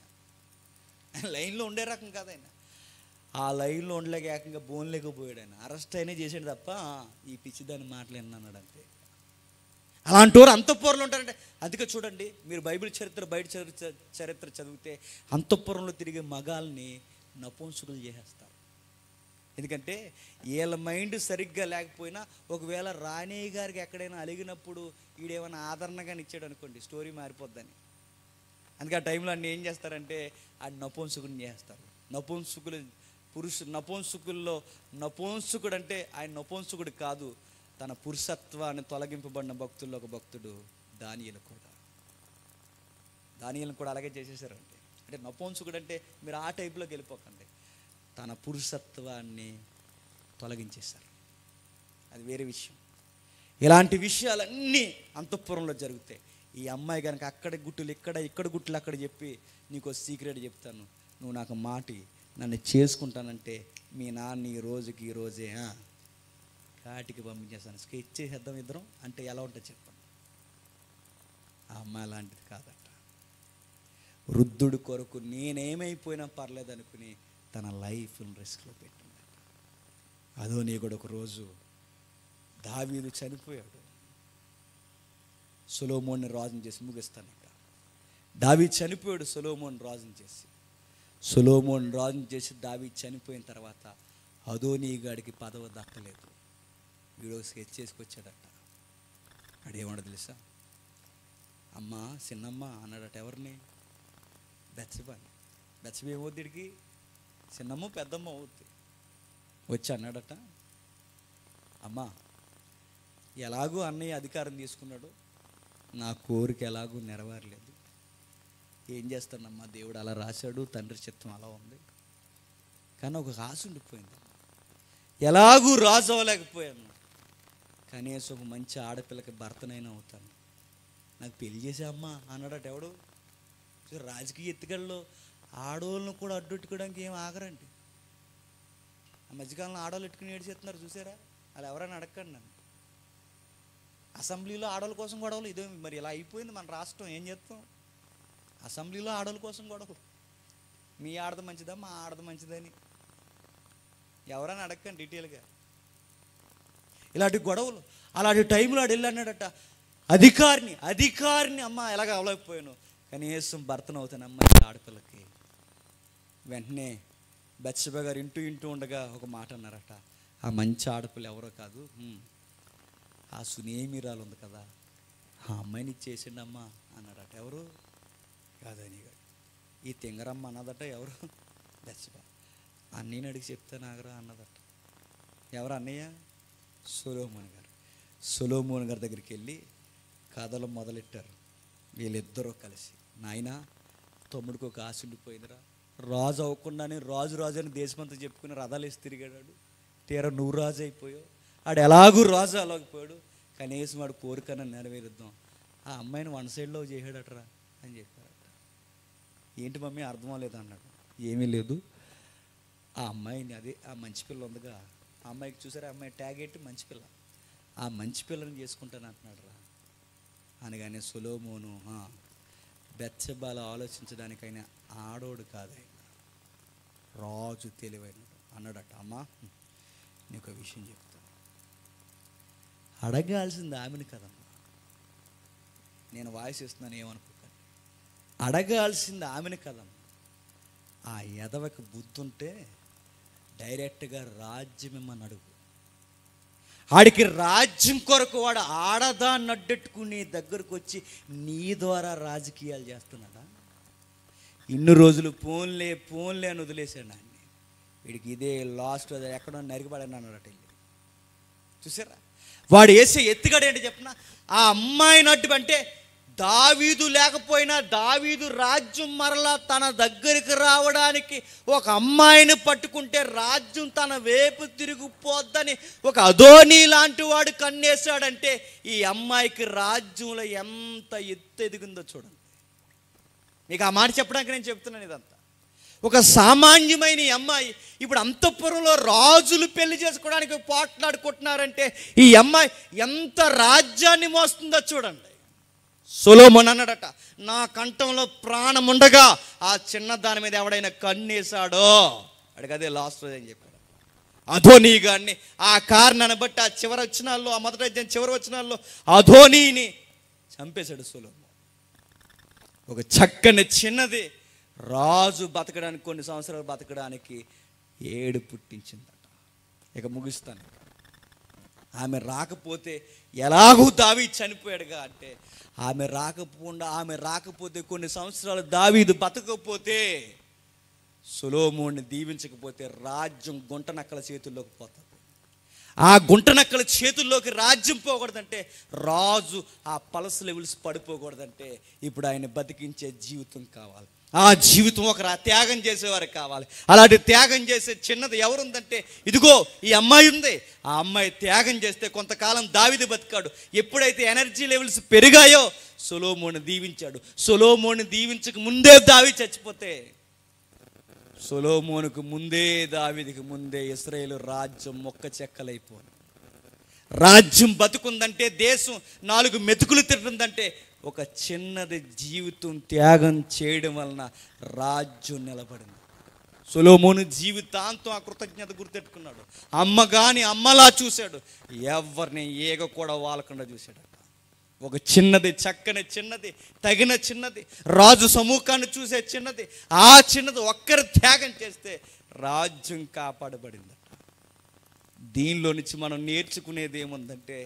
ఆయన లైన్లో ఉండే రకం కాదు. ఆయన ఆ లైన్లో ఉండలేక ఏకంగా బోన్లేకపోయాడు. ఆయన అరెస్ట్ అయినా చేసాడు తప్ప ఈ పిచ్చిదాన్ని మాటలేను అన్నాడు అంతే. అలాంటి వారు అంతఃపురంలో ఉంటారంటే అందుకే చూడండి, మీరు బైబిల్ చరిత్ర బయట చరిత్ర చదివితే అంతఃపురంలో తిరిగే మగాల్ని నపుంసకులు చేసేస్తారు. ఎందుకంటే వీళ్ళ మైండ్ సరిగ్గా లేకపోయినా ఒకవేళ రాణి గారికి ఎక్కడైనా అలిగినప్పుడు వీడేమైనా ఆదరణగా ఇచ్చాడు అనుకోండి, స్టోరీ మారిపోద్దని. అందుకే ఆ టైంలో అన్ని ఏం చేస్తారంటే ఆ నపుంసకుని చేస్తారు. నపుంసకుల్లో నపుంసకుడు అంటే ఆయన నపుంసకుడు కాదు, తన పురుషత్వాన్ని తొలగింపబడిన భక్తుల్లో ఒక భక్తుడు దానియేలు కూడా. దానియేలును కూడా అలాగే చేసేసారంటే. అంటే నపుంసకుడు అంటే మీరు ఆ టైప్లోకి వెళ్ళిపోకండి. తన పురుషత్వాన్ని తొలగించేశారు, అది వేరే విషయం. ఇలాంటి విషయాలన్నీ అంతఃపురంలో జరుగుతాయి. ఈ అమ్మాయి కనుక అక్కడ గుట్టులు ఇక్కడ గుట్టులు అక్కడ చెప్పి నీకు సీక్రెట్ చెప్తాను, నువ్వు నాకు మాటి నన్ను చేసుకుంటానంటే మీ నాన్న ఈ రోజే కాటికి పంపించేస్తాను, స్కెచ్ చేసేద్దాం ఇద్దరం అంటే ఎలా ఉంటుంది చెప్పండి. ఆ అమ్మాయి అలాంటిది కాదట. వృద్ధుడి కొరకు నేనేమైపోయినా పర్లేదు అనుకుని తన లైఫ్ని రిస్క్లో పెట్టిందట. అదోని కూడా ఒక రోజు దావీదు చనిపోయాడు. సొలొమోన్ని రాజుని చేసి ముగిస్తాను. ఇక దావీదు చనిపోయాడు. సొలొమోన్ రాజుని చేసి దావీదు చనిపోయిన తర్వాత అదోని గాడికి పదవి దక్కలేదు. వీడు స్కెచ్ చేసుకొచ్చాడట. అడేమన్నా తెలుసా, అమ్మ చిన్నమ్మ అన్నాడట. ఎవరిని? బెత్షెబాని. బెత్షెబా ఏమవుద్ది వీడికి? చిన్నమ్మ పెద్దమ్మ అవుద్ది. వచ్చి అన్నాడట, అమ్మ ఎలాగూ అన్నయ్య అధికారం తీసుకున్నాడు, నా కోరిక ఎలాగూ నెరవేరలేదు, ఏం చేస్తానమ్మా, దేవుడు అలా రాశాడు, తండ్రి చిత్తం అలా ఉంది. కానీ ఒక ఆశ ఉండిపోయింది, ఎలాగూ రాజు అవ్వలేకపోయాను, కనీసం ఒక మంచి ఆడపిల్లకి భర్తనైనా అవుతాను, నాకు పెళ్లి చేసే అమ్మ అన్నాడట. ఎవడు? రాజకీయ ఎత్తుగడలో ఆడవాళ్ళను కూడా అడ్డొట్టుకోవడానికి ఏం ఆగరండి. ఆ మధ్యకాలంలో ఆడవాళ్ళు ఎట్టుకుని ఏడ్చేస్తున్నారు చూసారా? వాళ్ళు ఎవరైనా అడగండి నన్ను. అసెంబ్లీలో ఆడవాళ్ళ కోసం గొడవలు. ఇదే మరి ఇలా అయిపోయింది మన రాష్ట్రం. ఏం చేస్తాం? అసెంబ్లీలో ఆడవాళ్ళ కోసం గొడవలు. మీ ఆడది మంచిదా మా ఆడది మంచిదని ఎవరైనా అడగండి డీటెయిల్గా. ఇలాంటి గొడవలు. అలాంటి టైంలో ఆడు వెళ్ళి అన్నాడట, అధికారిని అమ్మ ఎలాగ అవలేకపోయాను, కనీసం భర్తను అవుతాను అమ్మాయి ఆడపిల్లకి. వెంటనే బత్షెబ గారు ఇంటూ ఉండగా ఒక మాట అన్నారట, ఆ మంచి ఆడపిల్ల ఎవరో కాదు, ఆ సునేమిరాలు ఉంది కదా ఆ అమ్మాయిని ఇచ్చేసిండి అమ్మ అన్నాడట. ఎవరు? కాదని గారు. ఈ తింగరమ్మ అన్నదట. ఎవరు? బత్షెబ. అన్నయ్యని అడిగి చెప్తాను ఆగరా అన్నదట. ఎవరు అన్నయ్య? సొలొమోను గారు. సొలొమోను గారి దగ్గరికి వెళ్ళి కథలు మొదలెట్టారు వీళ్ళిద్దరూ కలిసి. నాయనా, తమ్ముడికి ఒక ఆశ ఉండిపోయిందిరా, రాజు అవ్వకుండానే రాజు అని దేశమంతా చెప్పుకుని రథాలు వేసి తిరిగాడు. తీరా నువ్వు రాజు అయిపోయావు. ఆడు ఎలాగూ రాజు అలాగిపోయాడు, కనీసం వాడు కోరికన్నా నెరవేరుద్దాం. ఆ అమ్మాయిని వన్ సైడ్లో చేసాడటరా అని చెప్పారట. ఏంటి మమ్మీ అర్థం అవ్వలేదు అన్నాడు. ఏమీ లేదు, ఆ అమ్మాయిని అదే ఆ మంచి పిల్ల ఉందిగా, ఆ అమ్మాయికి చూసారా, ఆ అమ్మాయి ట్యాగ్ ఎట్టి మంచి పిల్ల, ఆ మంచి పిల్లని చేసుకుంటాను అంటున్నాడు రా అనగానే సొలొమోను బెత్షెబాలో ఆలోచించడానికైనా ఆడోడు కాదైనా రాజు తెలివైన అన్నాడట. అమ్మా నీకు ఒక విషయం చెప్తాను, అడగాల్సింది ఆమెను కదమ్మా. నేను వాయిస్ ఇస్తున్నాను ఏమనుకోకండి. అడగాల్సింది ఆమెను కదమ్మా. ఆ ఎదవకి బుద్ధి ఉంటే డైరెక్ట్గా రాజ్యం ఇమ్మని అడుగు. ఆడికి రాజ్యం కొరకు వాడు ఆడదాన్ని అడ్డెట్టుకుని దగ్గరకు వచ్చి నీ ద్వారా రాజకీయాలు చేస్తున్నాడా? ఇన్ని రోజులు పోన్లే అని వదిలేశాడు ఆయన్ని. వీడికి ఇదే లాస్ట్ ఎక్కడో నరికిపడని అన్నాడట. చూసారా వాడు వేసే ఎత్తుగడ ఏంటి చెప్పిన? ఆ అమ్మాయిని అడ్డు అంటే దావీదు లేకపోయినా దావీదు రాజ్యం మరలా తన దగ్గరికి రావడానికి ఒక అమ్మాయిని పట్టుకుంటే రాజ్యం తన వైపు తిరిగిపోద్దని ఒక అదోనీ లాంటి వాడు కన్నేశాడంటే ఈ అమ్మాయికి రాజ్యంలో ఎంత ఎత్తు ఎదిగిందో చూడండి. మీకు ఆ మాట చెప్పడానికి నేను చెప్తున్నాను. ఇదంతా ఒక సామాన్యమైన ఈ అమ్మాయి ఇప్పుడు అంతఃపురంలో రాజులు పెళ్లి చేసుకోవడానికి పోట్లాడుకుంటున్నారంటే ఈ అమ్మాయి ఎంత రాజ్యాన్ని మోస్తుందో చూడండి. సొలొమోను అన్నాడట, నా కంఠంలో ప్రాణం ఉండగా ఆ చిన్న దాని మీద ఎవడైనా కన్నేశాడో అడిగి అదే లాస్ట్ రోజు అని చెప్పాడు. అధోనీ గారిని ఆ కారణాన్ని బట్టి ఆ చివరి వచనాల్లో, ఆ మొదటి అధ్యాయం చివరి వచనాల్లో అధోనీని చంపేశాడు సొలొమోను. ఒక చక్కని చిన్నది రాజు బతకడానికి, కొన్ని సంవత్సరాలు బతకడానికి ఏడు పుట్టించిందట. ఇక ముగిస్తాను. ఆమె రాకపోతే ఎలాగూ దావీదు చనిపోయాడుగా అంటే ఆమె రాకపోతే కొన్ని సంవత్సరాలు దావీదు బతకపోతే సొలొమోనుని దీవించకపోతే రాజ్యం గుంటనక్కల చేతుల్లోకి పోతుంది. ఆ గుంటనక్కల చేతుల్లోకి రాజ్యం పోకూడదంటే, రాజు ఆ పల్స్ లెవెల్స్ పడిపోకూడదంటే ఇప్పుడు ఆయన బతికించే జీవితం కావాలి. ఆ జీవితం ఒక త్యాగం చేసేవారు కావాలి. అలాంటి త్యాగం చేసే చిన్నది ఎవరుందంటే ఇదిగో ఈ అమ్మాయి ఉంది. ఆ అమ్మాయి త్యాగం చేస్తే కొంతకాలం దావీదు బతికాడు. ఎప్పుడైతే ఎనర్జీ లెవెల్స్ పెరిగాయో సొలొమోను దీవించాడు. సొలొమోను దీవించక ముందే దావీదు చచ్చిపోతే, సొలొమోనుకు ముందే దావీదుకి ముందే ఇశ్రాయేలు రాజ్యం మొక్క చెక్కలైపోను. రాజ్యం బతుకుందంటే, దేశం 4 మెతుకులు తింటుందంటే ఒక చిన్నది జీవితం త్యాగం చేయడం వలన రాజ్యం నిలబడింది. సొలొమోను జీవితాంతం ఆ కృతజ్ఞత గుర్తెట్టుకున్నాడు. అమ్మలా చూశాడు. ఎవరిని ఏగ కూడా వాలకుండా చూశాడు. ఒక చిన్నది, చక్కని చిన్నది, తగిన చిన్నది, రాజు సమూహాన్ని చూసే చిన్నది, ఆ చిన్నది ఒక్కరు త్యాగం చేస్తే రాజ్యం కాపాడబడిందట. దీనిలో నుంచి మనం నేర్చుకునేది ఏముందంటే,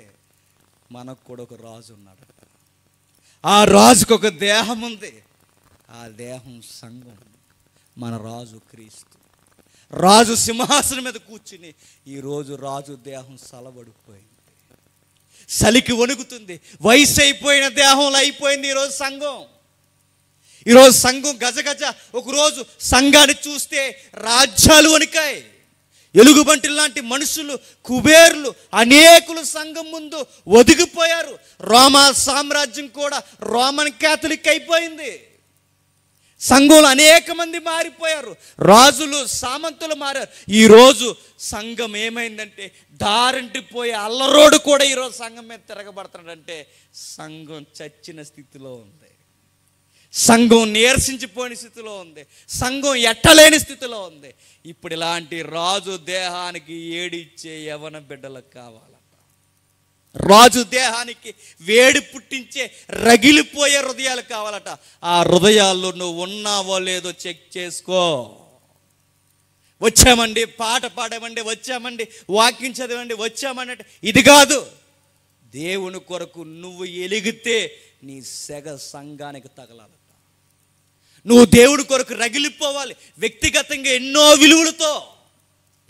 మనకు కూడా ఒక రాజు ఉన్నాడు. ఆ రాజుకు ఒక దేహం ఉంది. ఆ దేహం సంఘం. మన రాజు క్రీస్తు. రాజు సింహాసనం మీద కూర్చుని ఈరోజు రాజు దేహం సలబడిపోయింది, సలికి వణుకుతుంది. వయసు అయిపోయిన దేహంలో అయిపోయింది ఈరోజు సంఘం. ఈరోజు సంఘం గజగజ. ఒకరోజు సంఘాన్ని చూస్తే రాజ్యాలు వణికాయి. ఎలుగుబంటి లాంటి మనుషులు, కుబేర్లు అనేకులు సంఘం ముందు ఒదిగిపోయారు. రోమా సామ్రాజ్యం కూడా రోమన్ క్యాథలిక్ అయిపోయింది. సంఘంలో అనేక మంది మారిపోయారు. రాజులు, సామంతులు మారారు. ఈరోజు సంఘం ఏమైందంటే దారంటిపోయే అల్లరోడు కూడా ఈరోజు సంఘం మీద తిరగబడుతున్నాడంటే సంఘం చచ్చిన స్థితిలో ఉంది. సంఘం నీరసించిపోయిన స్థితిలో ఉంది. సంఘం ఎట్టలేని స్థితిలో ఉంది. ఇప్పుడు ఇలాంటి రాజు దేహానికి ఏడిచ్చే యవన బిడ్డలకు కావాలట. రాజు దేహానికి వేడి పుట్టించే రగిలిపోయే హృదయాలు కావాలట. ఆ హృదయాల్లో నువ్వు ఉన్నావో లేదో చెక్ చేసుకో. వచ్చామండి, పాట పాడమండి, వచ్చామండి, వాక్యం చదవండి, వచ్చామండి అంటే ఇది కాదు. దేవుని కొరకు నువ్వు ఎలిగితే నీ సెగ సంఘానికి తగలాలట. నువ్వు దేవుడి కొరకు రగిలిపోవాలి. వ్యక్తిగతంగా ఎన్నో విలువలతో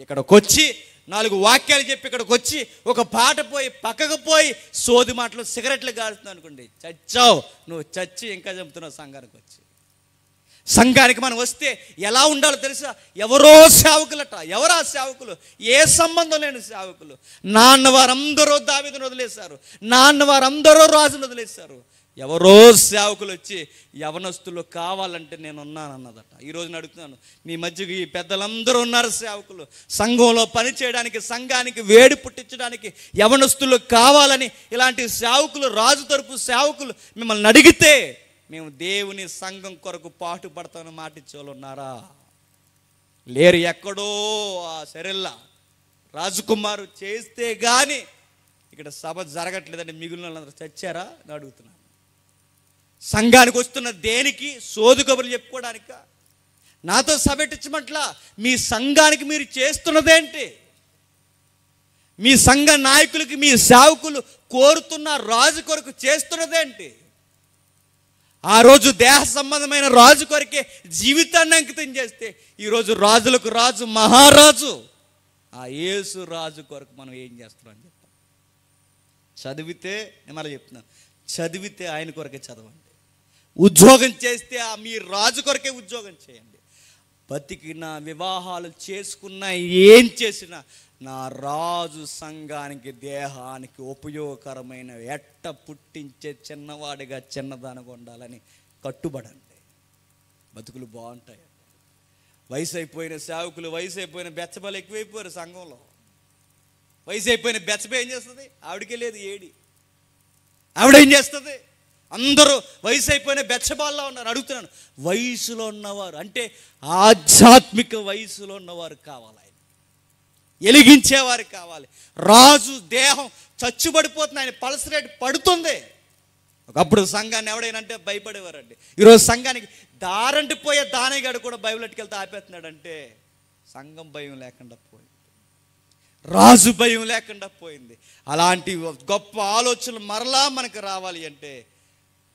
ఇక్కడికి వచ్చి 4 వాక్యాలు చెప్పి ఇక్కడికి వచ్చి ఒక పాట పోయి పక్కకు పోయి సోది మాటలు సిగరెట్లు కాలుతున్నావు అనుకోండి, చచ్చావు. నువ్వు చచ్చి ఇంకా చంపుతున్నావు సంఘానికి వచ్చి. సంఘానికి మనం వస్తే ఎలా ఉండాలో తెలుసా? ఎవరో సేవకులట. ఎవరా సేవకులు? ఏ సంబంధం లేని సేవకులు. నాన్న వారందరూ దావీదును వదిలేశారు. నాన్న వారందరూ రాజును వదిలేశారు. ఎవరో సేవకులు వచ్చి యవనస్తులు కావాలంటే నేను ఉన్నానన్నదట. ఈరోజు అడుగుతున్నాను, మీ మధ్యకి ఈ పెద్దలందరూ ఉన్నారు సేవకులు. సంఘంలో పని చేయడానికి, సంఘానికి వేడి పుట్టించడానికి యవనస్తులు కావాలని ఇలాంటి సేవకులు, రాజు తరపు సేవకులు మిమ్మల్ని అడిగితే మేము దేవుని సంఘం కొరకు పాటు పడతామని మాటిచ్చేవాళ్ళు ఉన్నారా? లేరు. ఎక్కడో ఆ సెరెల్లా రాజకుమారు చేస్తే కానీ ఇక్కడ సభ జరగట్లేదండి. మిగిలిన వాళ్ళందరూ చచ్చారా అని అడుగుతున్నాను. సంఘానికి వస్తున్న దేనికి? సోదు కబుర్లు చెప్పుకోవడానిక? నాతో సభెట్టించమట్లా. మీ సంఘానికి మీరు చేస్తున్నదేంటి? మీ సంఘ నాయకులకి మీ సేవకులు కోరుతున్న రాజు కొరకు చేస్తున్నదేంటి? ఆ రోజు దేహ సంబంధమైన రాజు కొరకే జీవితాన్ని అంకితం చేస్తే ఈరోజు రాజులకు రాజు, మహారాజు ఆ యేసు రాజు కొరకు మనం ఏం చేస్తున్నాం చెప్తాం. చదివితే నేను మళ్ళీ చెప్తున్నాను, చదివితే ఆయన కొరకే చదవండి. ఉద్యోగం చేస్తే మీ రాజు కొరకే ఉద్యోగం చేయండి. బతికినా, వివాహాలు చేసుకున్నా, ఏం చేసినా నా రాజు సంఘానికి, దేహానికి ఉపయోగకరమైన ఎట్ట పుట్టించే చిన్నవాడిగా, చిన్నదానిగా ఉండాలని కట్టుబడండి. బతుకులు బాగుంటాయి. వయసు అయిపోయిన సేవకులు, వయసు అయిపోయిన బెచ్చబాలు ఎక్కువైపోయారు సంఘంలో. వయసు అయిపోయిన బెచ్చబ ఏం చేస్తుంది? ఆవిడకే లేదు ఏడి. ఆవిడేం చేస్తుంది? అందరూ వయసు అయిపోయిన బెచ్చబాల్లో ఉన్నారు. అడుగుతున్నాను, వయసులో ఉన్నవారు అంటే ఆధ్యాత్మిక వయసులో ఉన్నవారు కావాలి. ఆయన ఎలిగించేవారు కావాలి. రాజు దేహం చచ్చుబడిపోతుంది. ఆయన పల్స్ రేట్ పడుతుంది. ఒకప్పుడు సంఘాన్ని ఎవడైనంటే భయపడేవారండి. ఈరోజు సంఘానికి దారంటిపోయే దానయ్యగాడు కూడా బైబిల్కి వెళ్తే ఆపేస్తున్నాడంటే సంఘం భయం లేకుండా పోయింది. రాజు భయం లేకుండా పోయింది. అలాంటి గొప్ప ఆలోచనలు మరలా మనకు రావాలి అంటే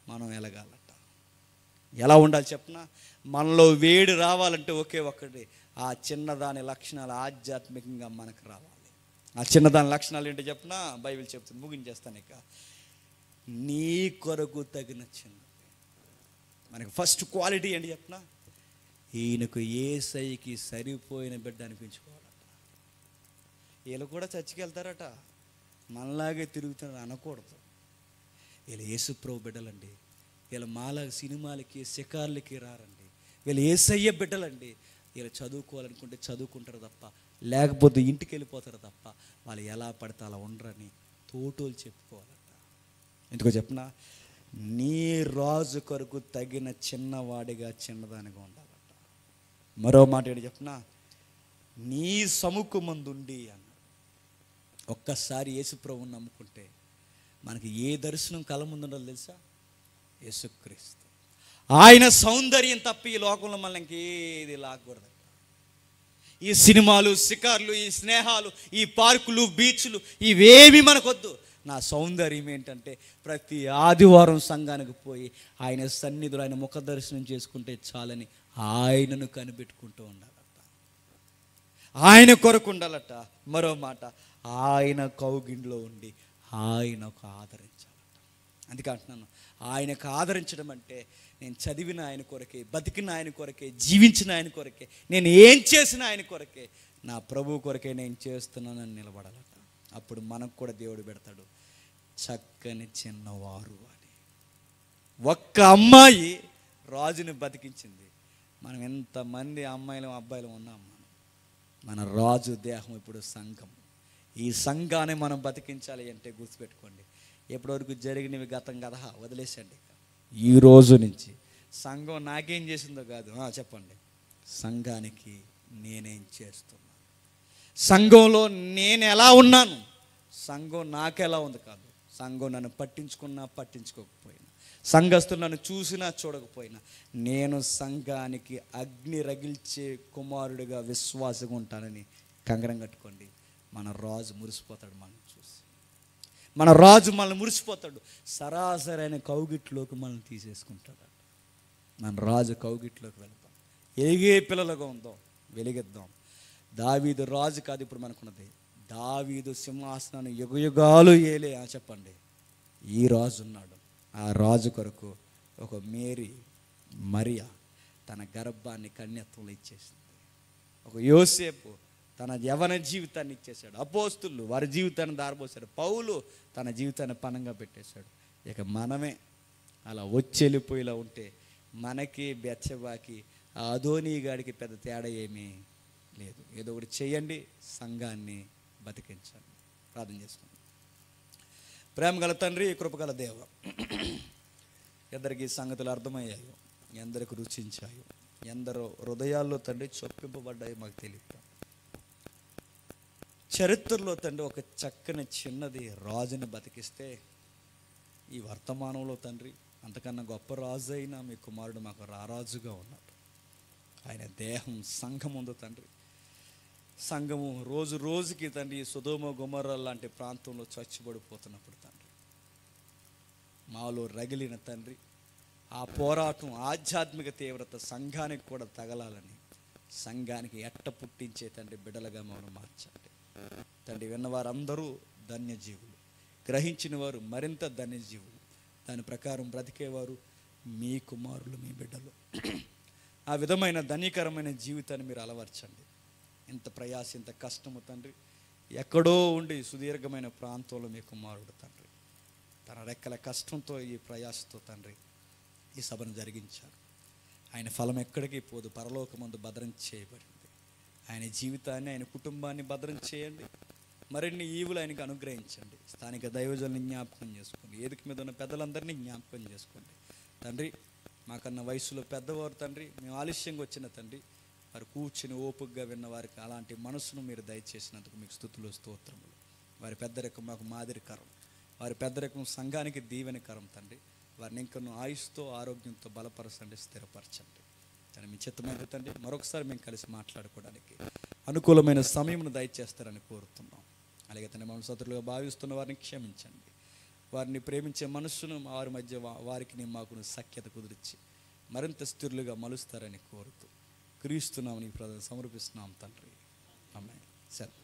మనం ఎలగాలట. ఎలా ఉండాలి చెప్పనా? మనలో వేడి రావాలంటే ఒకే ఒక్కటి, ఆ చిన్నదాని లక్షణాలు ఆధ్యాత్మికంగా మనకు రావాలి. ఆ చిన్నదాని లక్షణాలు ఏంటో చెప్పనా? బైబిల్ చెప్తుంది, ముగించేస్తాను ఇక. నీ కొరకు తగిన చిన్నది. మనకు ఫస్ట్ క్వాలిటీ ఏంటి చెప్పనా? ఈయనకు యేసయ్యకి సరిపోయిన బిడ్డ అనిపించుకోవాలట. వీళ్ళు కూడా చర్చికి వెళ్తారట, మనలాగే తిరుగుతున్నారు అనకూడదు. వీళ్ళు యేసుప్రభు బిడ్డలండి. వీళ్ళు మాలాగా సినిమాలకి, షికార్లకి రారండి. వీళ్ళు యేసయ్య బిడ్డలండి. వీళ్ళు చదువుకోవాలనుకుంటే చదువుకుంటారు తప్ప, లేకపోతే ఇంటికి వెళ్ళిపోతారు తప్ప వాళ్ళు ఎలా పడితే అలా ఉండరని తోటోలు చెప్పుకోవాలట. ఎందుకో చెప్పనా? నీ రాజు కొరకు తగిన చిన్నవాడిగా, చిన్నదానిగా ఉండాలట. మరో మాట ఏంటి చెప్పనా? నీ సముఖమందుండి అన్నాడు. ఒక్కసారి యేసుప్రభువుని నమ్ముకుంటే మనకి ఏ దర్శనం కళ్ళ ముందు ఉండాలో తెలుసా? యేసుక్రీస్తు. ఆయన సౌందర్యం తప్ప ఈ లోకంలో మనల్ని ఇంకేది లాగకూడదు. ఈ సినిమాలు, షికార్లు, ఈ స్నేహాలు, ఈ పార్కులు, బీచ్లు ఇవేమి మనకొద్దు. నా సౌందర్యం ఏంటంటే ప్రతి ఆదివారం సంఘానికి పోయి ఆయన సన్నిధిలో ఆయన ముఖ దర్శనం చేసుకుంటే చాలని ఆయనను కనిపెట్టుకుంటూ ఉండాలట. ఆయన కొరకు ఉండాలట. మరో మాట, ఆయన కౌగిట్లో ఉండి ఆయనకు ఆదరించాలట. అందుకే అంటున్నాను, ఆయనకు ఆదరించడం అంటే నేను చదివిన ఆయన కొరకే, బతికిన ఆయన కొరకే, జీవించిన ఆయన కొరకే, నేను ఏం చేసిన ఆయన కొరకే, నా ప్రభువు కొరకే నేను చేస్తున్నానని నిలబడాలట. అప్పుడు మనకు కూడా దేవుడు పెడతాడు చక్కని చిన్నవారు అని. ఒక్క అమ్మాయి రాజుని బతికించింది. మనం ఎంతమంది అమ్మాయిలు అబ్బాయిలు ఉన్నాం. మన రాజు దేహం ఇప్పుడు సంఘం. ఈ సంఘాన్ని మనం బతికించాలి అంటే గుర్తుపెట్టుకోండి, ఎప్పటివరకు జరిగినవి గతం కదా వదిలేసండి. ఈ రోజు నుంచి సంఘం నాకేం చేసిందో కాదు, చెప్పండి, సంఘానికి నేనేం చేస్తున్నాను, సంఘంలో నేను ఎలా ఉన్నాను, సంఘం నాకెలా ఉంది కాదు, సంఘం నన్ను పట్టించుకున్నా పట్టించుకోకపోయినా, సంఘస్థులు నన్ను చూసినా చూడకపోయినా, నేను సంఘానికి అగ్ని రగిల్చే కుమారుడిగా విశ్వాసంగా ఉంటానని కంగరం కట్టుకోండి. మన రాజు మురిసిపోతాడు మనల్ని చూసి. మన రాజు మనల్ని మురిసిపోతాడు. సరాసరైన కౌగిట్లోకి మనల్ని తీసేసుకుంటాడు. మన రాజు కౌగిట్లోకి వెళ్తాం. ఎలిగే పిల్లలుగా ఉందాం, వెలిగిద్దాం. దావీదు రాజు కాదు ఇప్పుడు మనకున్నది. దావీదు సింహాసనాన్ని యుగయుగాలు ఏలే చెప్పండి ఈ రాజు ఉన్నాడు. ఆ రాజు కొరకు ఒక మరియా తన గర్భాన్ని కన్యత్వంలో ఇచ్చేసింది. ఒక యోసేపు తన యవన జీవితాన్ని ఇచ్చేశాడు. అపోస్తులు వారి జీవితాన్ని దారపోసాడు. పౌలు తన జీవితాన్ని పణంగా పెట్టేశాడు. ఇక మనమే అలా వచ్చెళ్ళిపోయేలా ఉంటే మనకి బెత్షెబాకి ఆ అదోనీ గాడికి పెద్ద తేడా ఏమీ లేదు. ఏదో ఒకటి చేయండి, సంఘాన్ని బతికించండి. ప్రార్థన చేసుకోండి. ప్రేమ గల తండ్రి, కృపగల దేవ, ఎందరికి సంగతులు అర్థమయ్యాయో, ఎందరికి రుచించాయో, ఎందరో హృదయాల్లో తండ్రి చొప్పింపబడ్డాయో మాకు తెలియదు. చరిత్రలో తండ్రి ఒక చక్కని చిన్నది రాజుని బతికిస్తే ఈ వర్తమానంలో తండ్రి అంతకన్నా గొప్ప రాజు అయినా మీ కుమారుడు మాకు రారాజుగా ఉన్నాడు. ఆయన దేహం సంఘం ఉంది తండ్రి. సంఘము రోజు రోజుకి తండ్రి సొదొమ గొమొర్రా లాంటి ప్రాంతంలో చచ్చిపడిపోతున్నప్పుడు తండ్రి మాలో రగిలిన తండ్రి ఆ పోరాటం ఆధ్యాత్మిక తీవ్రత సంఘానికి కూడా తగలాలని, సంఘానికి ఎట్ట పుట్టించే తండ్రి బిడ్డలుగా మమ్మల్ని మార్చండి తండ్రి. విన్నవారందరూ ధన్యజీవులు, గ్రహించిన వారు మరింత ధన్యజీవులు, దాని ప్రకారం బ్రతికేవారు మీ కుమారులు, మీ బిడ్డలు. ఆ విధమైన ధన్యకరమైన జీవితాన్ని మీరు అలవర్చండి. ఇంత ప్రయాస, ఇంత కష్టము తండ్రి, ఎక్కడో ఉండి సుదీర్ఘమైన ప్రాంతంలో మీ కుమారుడు తండ్రి తన రెక్కల కష్టంతో ఈ ప్రయాసతో తండ్రి ఈ సభను జరిగించారు. ఆయన ఫలం ఎక్కడికి పోదు, పరలోకమందు భద్రం చేయబడింది. ఆయన జీవితాన్ని, ఆయన కుటుంబాన్ని భద్రం చేయండి. మరిన్ని ఈవులు ఆయనకు అనుగ్రహించండి. స్థానిక దైవజనుల్ని జ్ఞాపకం చేసుకోండి. వేదిక మీద ఉన్న పెద్దలందరినీ జ్ఞాపకం చేసుకోండి తండ్రి. మాకన్నా వయసులో పెద్దవారు తండ్రి, మేము ఆలస్యంగా వచ్చిన తండ్రి, వారు కూర్చుని ఓపికగా విన్న వారికి అలాంటి మనసును మీరు దయచేసినందుకు మీకు స్తుతులు, స్తోత్రములు. వారి పెద్దరికం మాకు మాదిరికరం, వారి పెద్దరికం సంఘానికి దీవెనకరం తండ్రి. వారిని ఇంకనూ ఆయుస్తో ఆరోగ్యంతో బలపరచండి, స్థిరపరచండి కానీ మీ చిత్తమైతే తండ్రి మరొకసారి మేము కలిసి మాట్లాడుకోవడానికి అనుకూలమైన సమయమును దయచేస్తారని కోరుతున్నాం. అలాగే తండ్రి మమ్మల్ని సతులుగా భావిస్తున్న వారిని క్షమించండి. వారిని ప్రేమించే మనస్సును వారి మధ్య వారికి మాకు సఖ్యత కుదిర్చి మరింత స్థిరులుగా మలుస్తారని కోరుతూ క్రీస్తునామని సమర్పిస్తున్నాం తండ్రి. ఆమేన్. సరే.